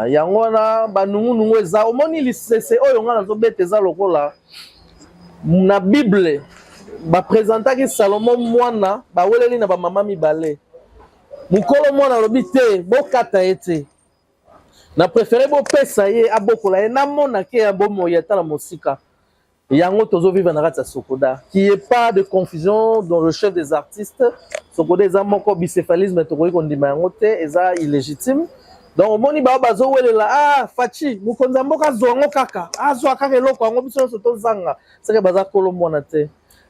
Yangona banungu eza omoni lisese oyo nga nazobeteza lokola na Bible ba présentaki Salomon mwana ba weleli na ba mama mibale mukolo mwana lobi te bokata ete na préféré bo pesa ye abokola ye na mona ke ya bomo ya tala mosika yango tozo vivre na kati ya Sokoda qui est pas de confusion dans le chef des artistes Sokoda eza moko bicéphalisme to ko ndima yango te eza illégitime. Donc au moni ba bazo welela fachi mukonza mboka zongo kaka azwa kaka eloko yango biso soto zanga seke baza kolo mwana te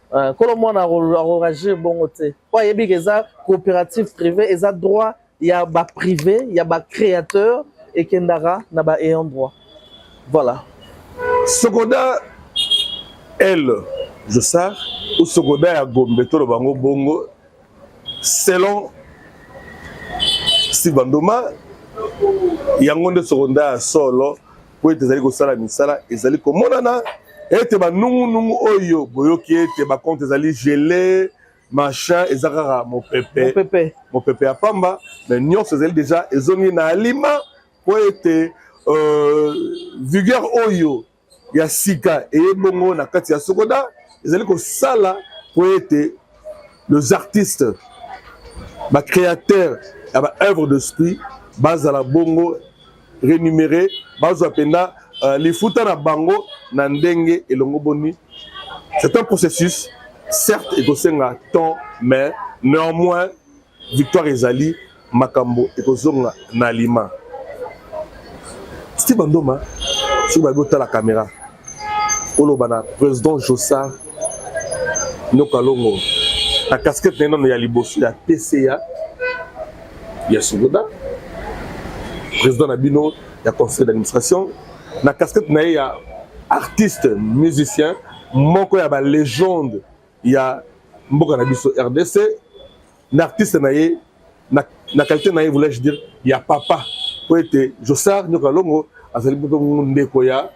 kolo mwana oragir bongo te kwa yebi eza coopérative privée eza droit ya ba privé ya ba créateur et kendara na ba ayant droit. Voilà. Sokoda elle je sais ou Sokoda ya Gombe to bango bongo selon Sibandoma yango nde Sokoda solo po ezali kosala misala ezali komonana ete banungu oyo boyoki ete ba compte ezali gelé machin ezakaka mopepe ya pamba mais nyonso ezali déjà ezongi na alima po ete vigueur oyo ya sika eyebongo na kati ya Sokoda ezali kosala po ete les artistes ba créateurs ya ba œuvre d'esprit bazala bongo rémunéré bazwa penda lifuta na bango na ndenge elongo boni. C'est un processus certes ekosenga temps mais néanmoins victoire ezali makambo ekozonga na lima. Steve Bandoma sur la caméra olobana président Jossard Nokalongo la casquette non ya liboso ya PCA ya Sokoda président Nabino ya conseil d'administration na casquette na ya artiste musicien moko ya ba légende ya mboka na biso RDC na artiste na ye na qualité na ye voulais-je dire ya papa po ete Jossard Nokalongo azali poto ndeko ya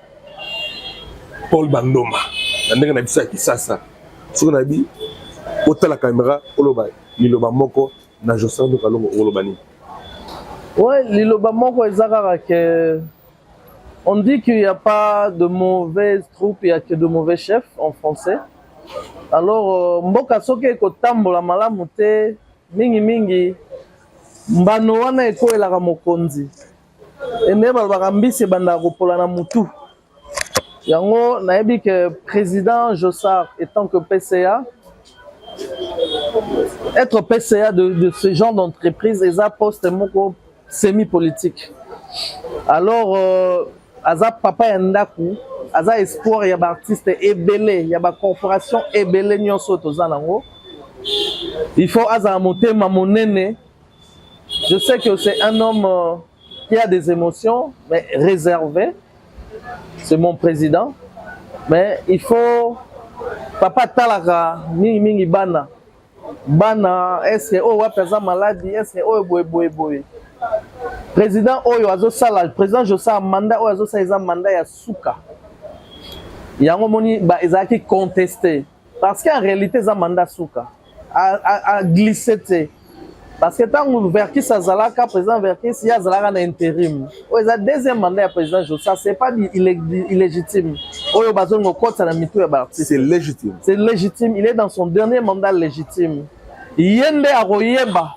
Paul Bandoma na ndenge na biso ya Kisasa soki na bi ota la caméra oloba liloba moko na Jossard Nokalongo olobani. Ouais, liloba moko ezakaka que on dit qu'il n'y a pas de mauvaises troupes, il n'y a que de mauvais chefs en français. Alors mboka soki ekotambola malamu te mingi mbano wana ekoelaka mokonzi ene balobaka mbisi ebandaka kopola na mutu yango nayebi que président Jossard étant que PCA être PCA de ce genre d'entreprise eza poste moko semi-politique. Alors aza papa ya ndaku aza espoir ya ba artiste ebele ya ba corporation ebele nyonso toza nango. Il faut aza motema monene. Je sais que c'est un homme qui a des émotions mais réservé. C'est mon président. Mais il faut papa talaka mingi bana est-ce que oh wa maladie est-ce que oh boy président oyo azosala président Jossard mandat oyo azosala eza mandat ya suka yango moni ba ezaki contesté parce qu'en réalité eza mandat suka a glissé te parce que tant Verkis azalaka président Verkis ya azalaka na intérim oyo eza deuxième mandat ya président Jossard c'est pas illégitime oyo bazongo kota na mitu ya ba c'est légitime, c'est légitime, il est dans son dernier mandat légitime yende akoyeba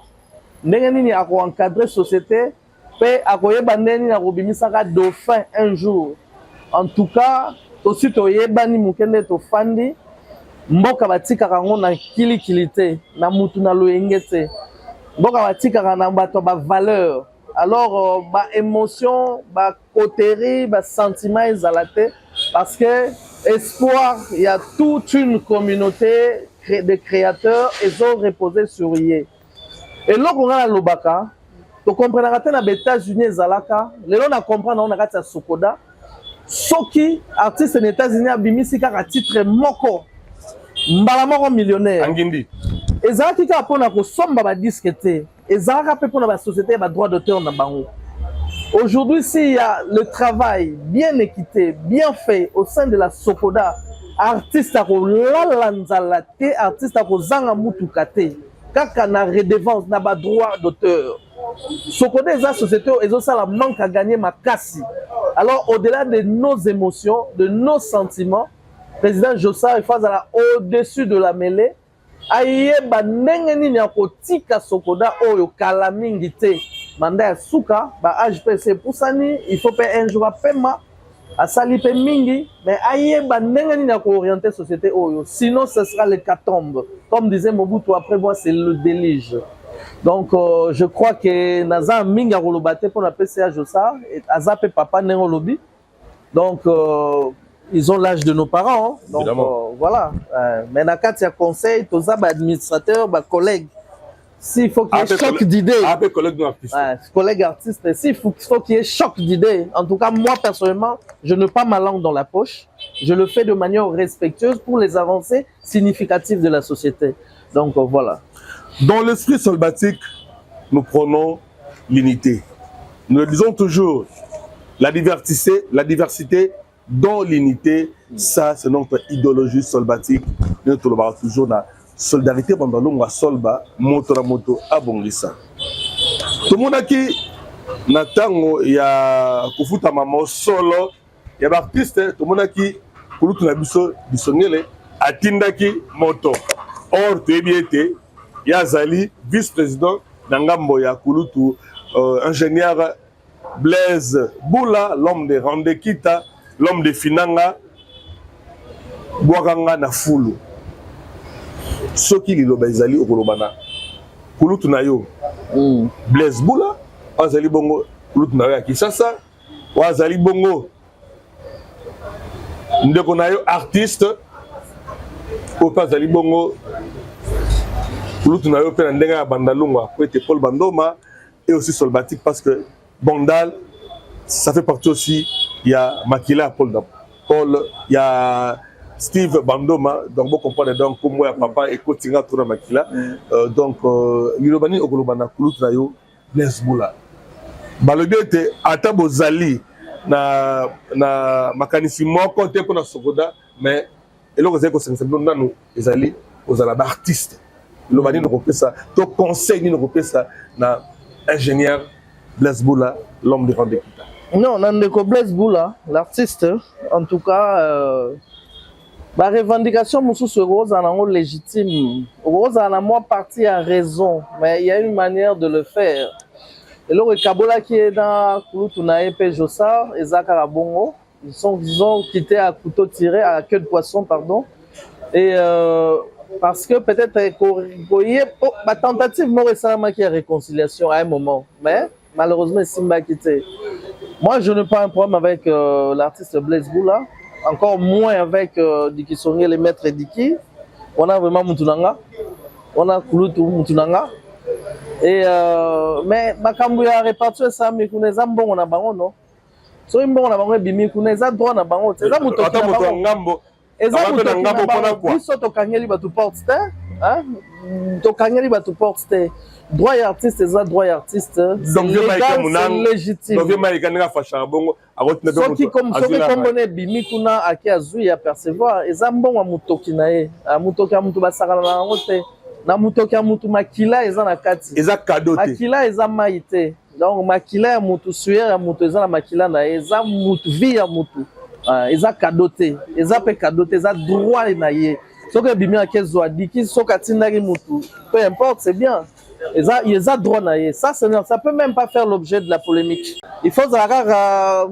ndenge nini ako encadrer société pe akoyeba ndeni na kobimisaka dauphin un jour. En tout cas, aussi toyebani mukende to fandi mboka batikaka ngo na kilikilité na mutu na loyenge te. Mboka batikaka na bato ba valeur. Alors ba émotion, ba cotérie, ba sentiment ezalate parce que espoir, il y a toute une communauté de créateurs et ont reposé sur yé. Et là qu'on a lobaka, tu comprends que na États-Unis ezalaka, lelo na comprendre on a kati ya Sokoda. Soki artiste aux États-Unis a bimisi kaka titre moko mbala moko millionnaire. Angindi. Ezalaki ka pona ko somba ba disque te. Ezalaka pe pona ba société ba droit d'auteur na bango. Aujourd'hui, s'il y a le travail bien équité, bien fait au sein de la Sokoda, artiste à lanzalate, artiste à zanga mutukate, kaka na redevance na ba droit d'auteur. Sokoda est la société, ils ont ça la manque à gagner ma casse. Alors, au-delà de nos émotions, de nos sentiments, président Jossa est face à la au-dessus de la mêlée. Aïe, ba nengeni nyakotika Sokoda oyo kalamingi te. Manda ya suka, ba HPC Poussani, il faut payer un jour à paiement, à sali pe mingi, mais aïe, ba nengeni nyako-orienter société oyo. Sinon, ce sera l'hécatombe. Comme disait Mobutu, après moi, c'est le déluge. Donc, je crois que Naza Minga Rolobate pour la PCA Jossa, et Azape Papa Nengo Lobby. Donc, ils ont l'âge de nos parents. Hein. Donc, voilà. Mais Nakat, il y a conseil, tous les administrateurs, les collègues. S'il faut qu'il y ait choc d'idées. Collègues artistes. S'il faut qu'il y ait choc d'idées. En tout cas, moi, personnellement, je ne pas ma langue dans la poche. Je le fais de manière respectueuse pour les avancées significatives de la société. Donc, voilà. Dans l'esprit solbatique, nous prenons l'unité. Nous le disons toujours, la diversité dans l'unité, ça c'est notre idéologie solbatique. Nous trouvons toujours la solidarité pendant l'ombre solba, moto la moto à Bongissa. Tout le monde a qui Natango, il y a Kufuta Mamo solo, il y a artiste, tout le monde a qui Kulutu Nabiso Bisonele, Atindaki Moto. Or, tu es bien été. Yazali, vice-président d'Angambo Yakulutu, ingénieur Blaise Boula, l'homme de Randekita, l'homme de Finanga, Boaganga Nafulu. Ce qui est l'obézali au Kolobana. Kulutu Nayo, Blaise Boula, Wazali Bongo, Kulutu Nayo à Kisasa, Wazali Bongo, Ndeko Nayo, artiste, Wazali Bongo. Nous Paul Bandoma et aussi Solbatique parce que Bandal, ça fait partie aussi, il y a Makila Paul, il y a Steve Bandoma, donc vous comprenez donc comme moi papa et Kotinga Toura Makila, donc l'Ilobani Ogolobana Kulutrayo, Nesboula. Balobi était Atabo Zali na makanisi moko te pour na Sokoda, mais et là vous avez que c'est nous les alliés aux artistes. Le mani nous repère ça, ton conseil nous repère ça, na ingénieur Blaise Boula, l'homme de Randekita. Non, Nandeko Blaise Boula, l'artiste, en tout cas, la revendication Moussou sur Rose en légitime. Rose en a moins partie à raison, mais il y a une manière de le faire. Et là, le Kabola qui est dans Kouloutunae Jossa et Zakara Bongo, ils ont quitté à couteau tiré, à queue de poisson, pardon. Et parce que peut-être ma tentative moi récemment qui est réconciliation à un moment, mais malheureusement Simba quitté. Moi je n'ai pas un problème avec l'artiste Blaise Boula, encore moins avec Diki Songe, les maîtres Diki. On a vraiment Moutunanga, on a Kulutu Moutunanga. Et mais makambu ya répartie ça mais kuneza mbongo na bango non. So mbongo na bango bimi kuneza droit na bango. C'est ça mutoki na bango. Exemple, biso tokangeli batu porte hein, tokangeli batu porte droit et artiste eza droit et artiste c'est légitime. Donc maïkananga fasha bongo akotine be soki comme bone bimi kuna aki azui ya percevoir eza mbongo mutoki na ye mutoki ya mutu basakala na ngo te na mutoki ya mutu makila eza na kati eza cadeau te makila eza maite donc makila ya mutu sueur ya mutu eza na makila na eza mutu vie ya mutu. Ils ont cadoté, ils ont cadoté, ils ont droit à naïe. Ce que bimi a kezo a dit, qui sont katinari mutu, peu importe, c'est bien. ils ont droit na ça peut même pas faire l'objet de la polémique. Il faut avoir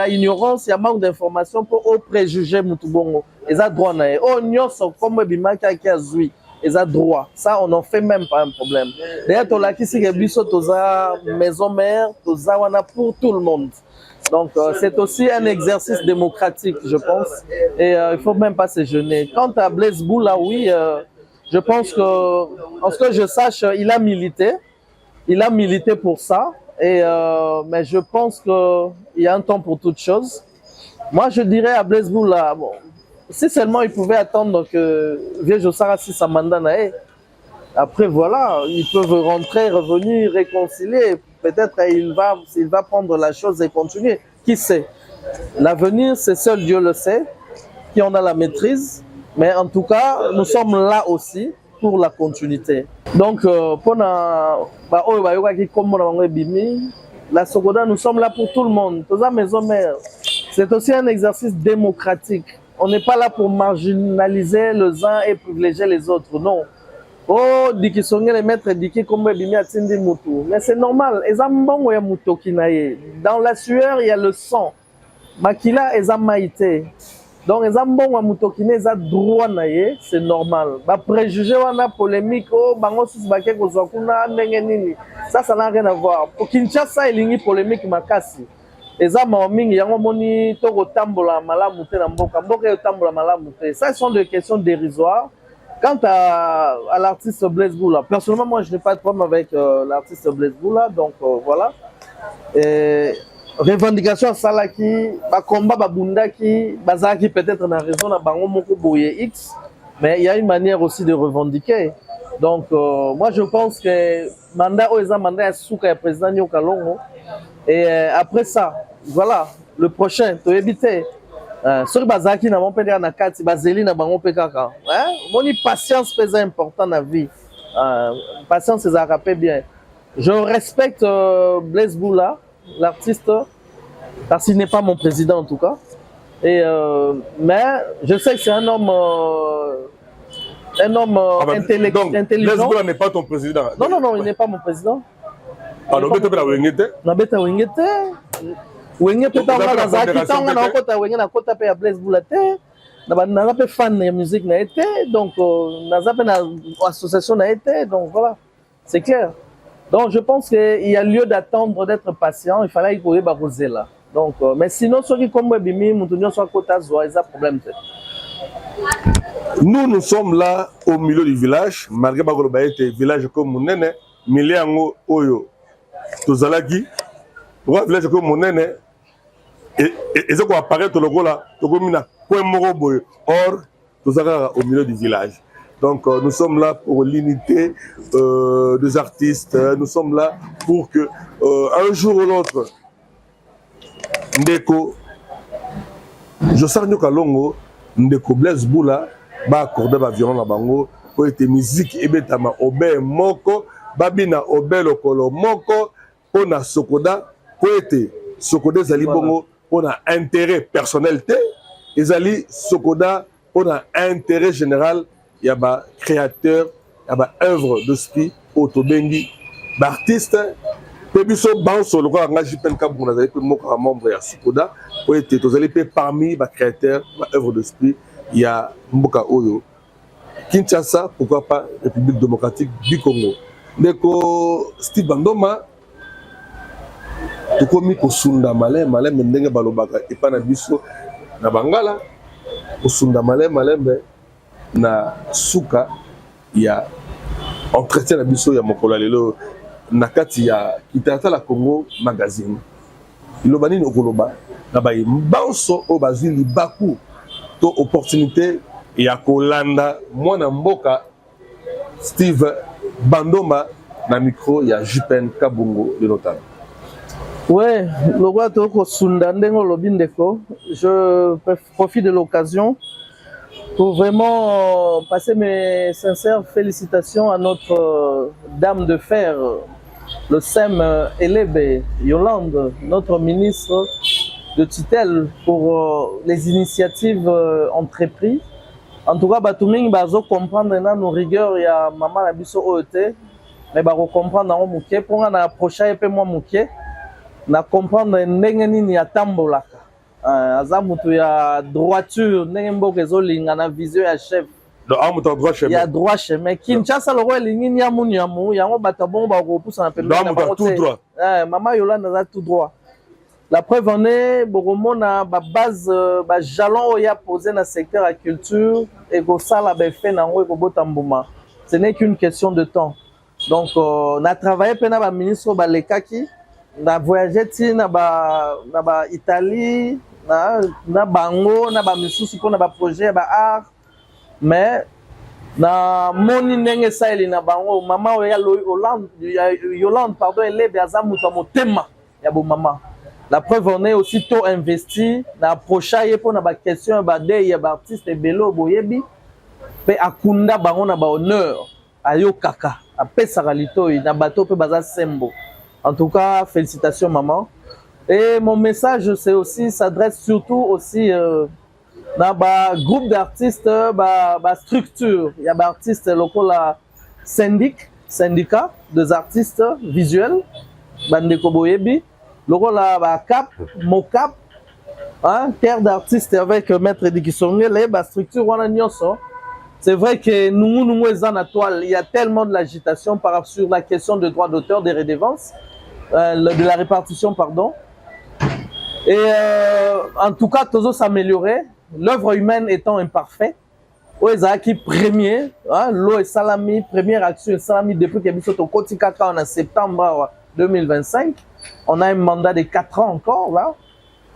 ignorance, il y a manque d'information pour préjuger mutu bongo. Ils ont droit na oh nyonso comme bimaka ki azui. Ils ont droit. Ça on n'en fait même pas un problème. D'ailleurs to la kisi ke biso toza maison mère, toza wana pour tout le monde. Donc c'est aussi un exercice démocratique, je pense, et il faut même pas se gêner. Quant à Blaise Boula, oui, je pense que, en ce que je sache, il a milité pour ça, et mais je pense qu'il y a un temps pour toute chose. Moi, je dirais à Blaise Boula, bon, si seulement il pouvait attendre que Vieux Jossara si sa mandat nae, après voilà, ils peuvent rentrer, revenir, réconcilier. Peut-être il va prendre la chose et continuer. Qui sait? L'avenir, c'est seul Dieu le sait, qui en a la maîtrise. Mais en tout cas, nous sommes là aussi pour la continuité. Donc, pour la Sokoda, nous sommes là pour tout le monde. C'est aussi un exercice démocratique. On n'est pas là pour marginaliser les uns et privilégier les autres. Non. Oh, diki songe les maîtres diki comme bimi atindi mutu. Mais c'est normal. Ezambongo ya muto kinaye. Dans la sueur, il y a le sang. Makila ezamaïté. Donc ezambongo ya muto kinaye za droit naye, c'est normal. Ba préjugé wana polémique oh bango sus baké ko zokuna ndenge nini. Ça n'a rien à voir. Pour Kinshasa elingi polémique makasi. Ezama mingi yango moni to ko tambola malamu te na mboka. Mboka yo tambola malamu te. Ça sont des questions dérisoires. Quant à l'artiste Blaise Boula, personnellement, moi, je n'ai pas de problème avec l'artiste Blaise Boula, donc voilà. Et, revendication à Salaki, combat Babundaki, Bazaki peut-être na raison na bango moko boye X, mais il y a une manière aussi de revendiquer. Donc moi, je pense que mandat oeza mandat souka ya président Nyoka Longo. Et après ça, voilà, le prochain, tu éviter. Sur bazaki na mon père na kati bazeli na bango pekaka moni patience très important na vie patience c'est à rappeler bien. Je respecte Blaise Boula, l'artiste, parce qu'il n'est pas mon président en tout cas, et mais je sais que c'est un homme intelligent. Blaise Boula n'est pas ton président? Non, il n'est pas mon président. Alors Nabeta Wengete Wenge peut-être na zaki tanga na kota wenge na kota pe ya Blaise Boula te na pe fan de musique na été donc na zape na association na été donc voilà c'est clair. Donc je pense qu'il y a lieu d'attendre, d'être patient. Il fallait y baroser là. Donc mais sinon ceux qui comme bimi mutunyo soit kota zoa ils a problème. Nous sommes là au milieu du village malgré bagoloba était village comme munene miliango oyo tozalaki roi village comme munene. Et ça quoi apparaître le là, or nous sommes au milieu du village. Donc nous sommes là pour l'unité des artistes. Nous sommes là pour que un jour ou l'autre, Ndeko, Jossara Nyoka Longo, Ndeko Blaise Boula, va accorder ma violon à bango pour être musique et betama obe moko, babina obe lokolo moko, on a Sokoda pour être Sokoda zali bongo. On a intérêt personnel, et Zali Sokoda, on a intérêt général, il y a des créateurs, il y a des œuvres d'esprit, autobengi, d'artistes, Pébiso Banso, le roi Ngajipen Kabou, on a membre de Sokoda, pour être parmi les créateurs, les œuvres d'esprit, il y a Mboka Oyo, Kinshasa, pourquoi pas République démocratique du Congo. Ndeko Steve Bandoma, tukomi kosunda malembe ndenge balobaka epa na biso na bangala kosunda malembe na suka ya entretien na biso ya mokolo lelo na kati ya Kitata la Congo magazine iloba nini okoloba na bayi mbanso o bazili baku to opportunité ya kolanda mwana mboka Steve Bandoma na micro ya Jupen Kabungo de Notable. Ouais, le roi Toko Sundandengo Lobindeko, je profite de l'occasion pour vraiment passer mes sincères félicitations à notre dame de fer, le SEM Elebe Yolande, notre ministre de tutelle pour les initiatives entreprises. En tout cas, Batuming Bazo comprendre nos rigueurs, il y a Maman Abisso OET. mais comprendre nango moke pour na approcher pe moi moke na comprendre ndenge nini atambolaka aza mutu ya droiture ndenge mboka ezolinga na vision ya chef donc amuta droit chemin ya droit chemin Kinshasa loko elingi ni amunyu amu yango bato bongo bakopusa na pembeni na bango tout droit mama Yolande aza tout droit. La preuve en est, Boromona, ba base, ba jalon oya posé dans le secteur de la culture et go sala ba fait nango et go botambouma. Ce n'est qu'une question de temps. Donc, on a travaillé pendant ba ministre ba lekaki, on a voyagé na ba Italie, na bango, na ba misusu ko na ba projet ba art, mais na moni ndenge saeli na bango mama oya Yolande pardon elle est baza muto motema ya bo mama. La preuve, on est aussitôt investi dans la prochaine pour la question des artistes et bello boyebi pe akunda bango na ba honneur ayo kaka apé saralito na bateau pe baza sembo. En tout cas, félicitations maman. Et mon message c'est aussi s'adresse surtout aussi dans ba groupe d'artistes ba structure, il y a ba artistes locaux la syndicat des artistes visuels bandeko boyebi. Logo la cap, Mocap, hein, terre d'artistes avec Maître Dikisonge, la structure c'est vrai que nous en toile, il y a tellement de l'agitation sur la question de droits d'auteur, des redevances, de la répartition, pardon. Et en tout cas, tout ça s'améliorer, l'œuvre humaine étant imparfaite. Oezaki premier, hein, l'eau et salami, première action et salami depuis qu'il y a mis au Kotikaka en septembre 2025. On a un mandat de 4 ans encore là.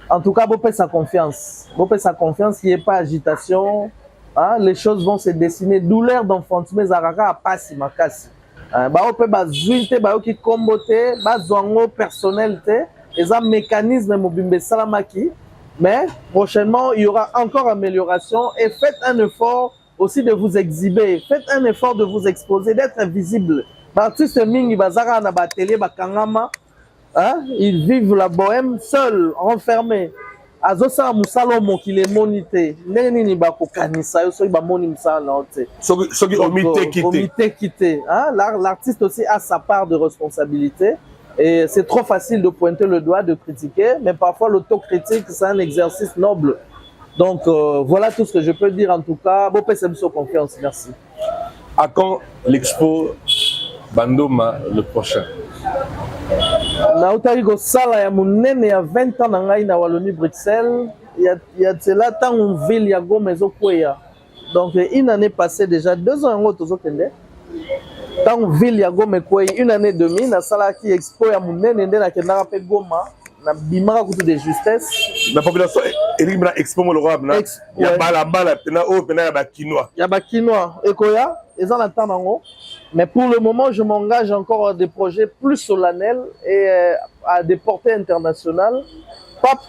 En tout cas, Bopé sa confiance. Bopé sa confiance, il n'y a pas d'agitation. Hein, les choses vont se dessiner. Douleur d'enfantement, Zaraka a passé ma casse. Bopé bazuite, baoki kombote, bazwango personnalité, et un mécanisme mobimbe salamaki. Mais prochainement, il y aura encore amélioration et faites un effort aussi de vous exhiber. Faites un effort de vous exposer, d'être visible. L'artiste Mingi Bazara na batelier bakangama. Hein? Ils vivent la bohème seuls, enfermés. Azosa Moussalomo qui les monité. Neni bako kanisa yo soki ba moni msala ote. Soki omité quitté. Hein? L'artiste aussi a sa part de responsabilité. Et c'est trop facile de pointer le doigt, de critiquer, mais parfois l'autocritique, c'est un exercice noble. Donc voilà tout ce que je peux dire en tout cas. Bopé Semso confiance, merci. À quand l'expo Bandoma le prochain? Nautari Gosala ya munene ya 20 ans na ngai na Wallonie Bruxelles. Il y a cela tant en ville ya Goma Kweya. Donc une année passée déjà 2 ans en route aux Okende. Tant en ville ya Goma Kweya une année et demie na sala qui expo ya munene nde na kendaka pe Goma na bimaka kutu de justesse. La population elibra expo mo lorab na ya bala pena o pena ya ba quinoa. Ya ba quinoa ekoya ils en attendent en haut. Mais pour le moment, je m'engage encore à des projets plus solennels et à des portées internationales.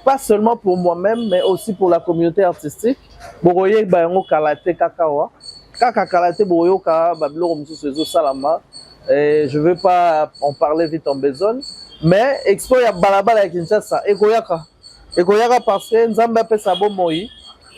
Pas seulement pour moi-même, mais aussi pour la communauté artistique. Boroye bayango kalate kakawa. Kaka kalate boroyo ka babilo msusu salama. Je ne vais pas en parler vite en besogne. Mais expo ya balabala ya Kinshasa. Ekoyaka parce que Nzamba pesa bomoi.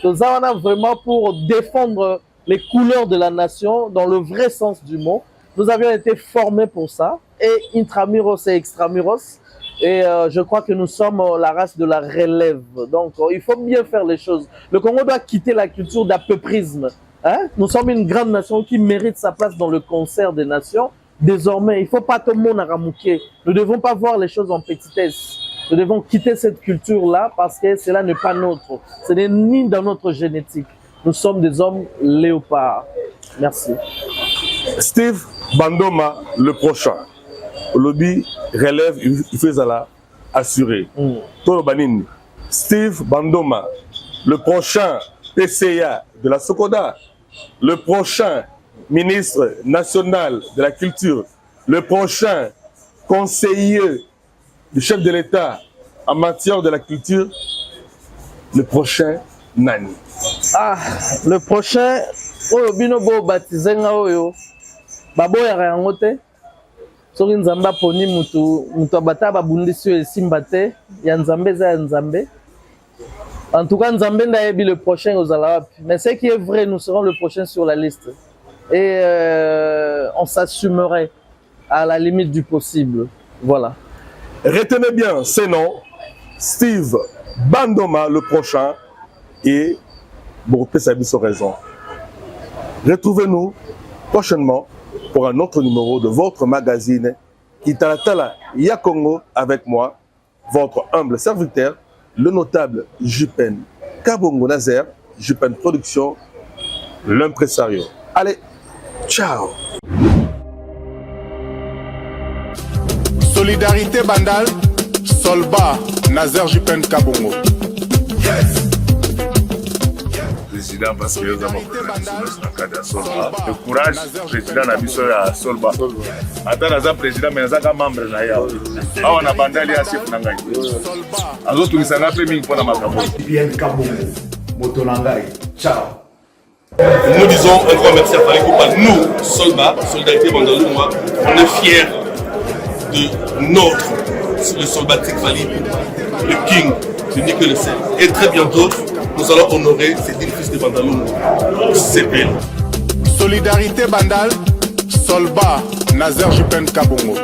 Nous avons vraiment pour défendre les couleurs de la nation dans le vrai sens du mot. Nous avions été formés pour ça, et intramuros et extramuros. Et je crois que nous sommes la race de la relève. Donc il faut bien faire les choses. Le Congo doit quitter la culture d'apéprisme. Hein? Nous sommes une grande nation qui mérite sa place dans le concert des nations. Désormais, il ne faut pas tout le monde à ramouquer. Nous ne devons pas voir les choses en petitesse. Nous devons quitter cette culture-là parce que cela n'est pas nôtre. Ce n'est ni dans notre génétique. Nous sommes des hommes léopards. Merci. Steve Bandoma, le prochain. Lobby relève, il fait ça assuré. Toro Banini. Steve Bandoma, le prochain PCA de la Sokoda, le prochain ministre national de la culture, le prochain conseiller du chef de l'État en matière de la culture, le prochain Nani. Ah, le prochain, oyo bino bo baptisé nga oyo, baboyaka yango te. Soki Nzambe aponi mutu abata babundisi oyo esimba te, ya Nzambe eza ya Nzambe. En tout cas, Nzambe ndayebi le prochain ozala wapi. Mais ce qui est vrai, nous serons le prochain sur la liste. Et on s'assumerait à la limite du possible. Voilà. Retenez bien ces noms. Steve Bandoma, le prochain, et Bourpé Sabiso Raison. Retrouvez-nous prochainement pour un autre numéro de votre magazine Kitalatala Yakongo avec moi, votre humble serviteur, le notable Jupen Kabongo Nazer, Jupen Production, l'impresario. Allez, ciao. Solidarité Bandal, Solba, Nazer Jupen Kabongo. Yes. Président parce que nous avons le courage président na biso ya Solba. Ata naza président mais naza membre na ya. Awa na bandali ya chef na ngai. Azo tulisanga pe mingi pona makambo. Bien Kabongo, moto na ngai. Ciao. Nous disons un grand merci à Fally Ipupa. Nous, Solba, Solidarité Bandalou, on est fiers de notre, le Solbatique Fally Ipupa, le King, le Nickel Sel. Et très bientôt, nous allons honorer ces 10 fils de Bandalou. C'est belle. Solidarité Bandal, Solba, Nazer Jupen Kabongo.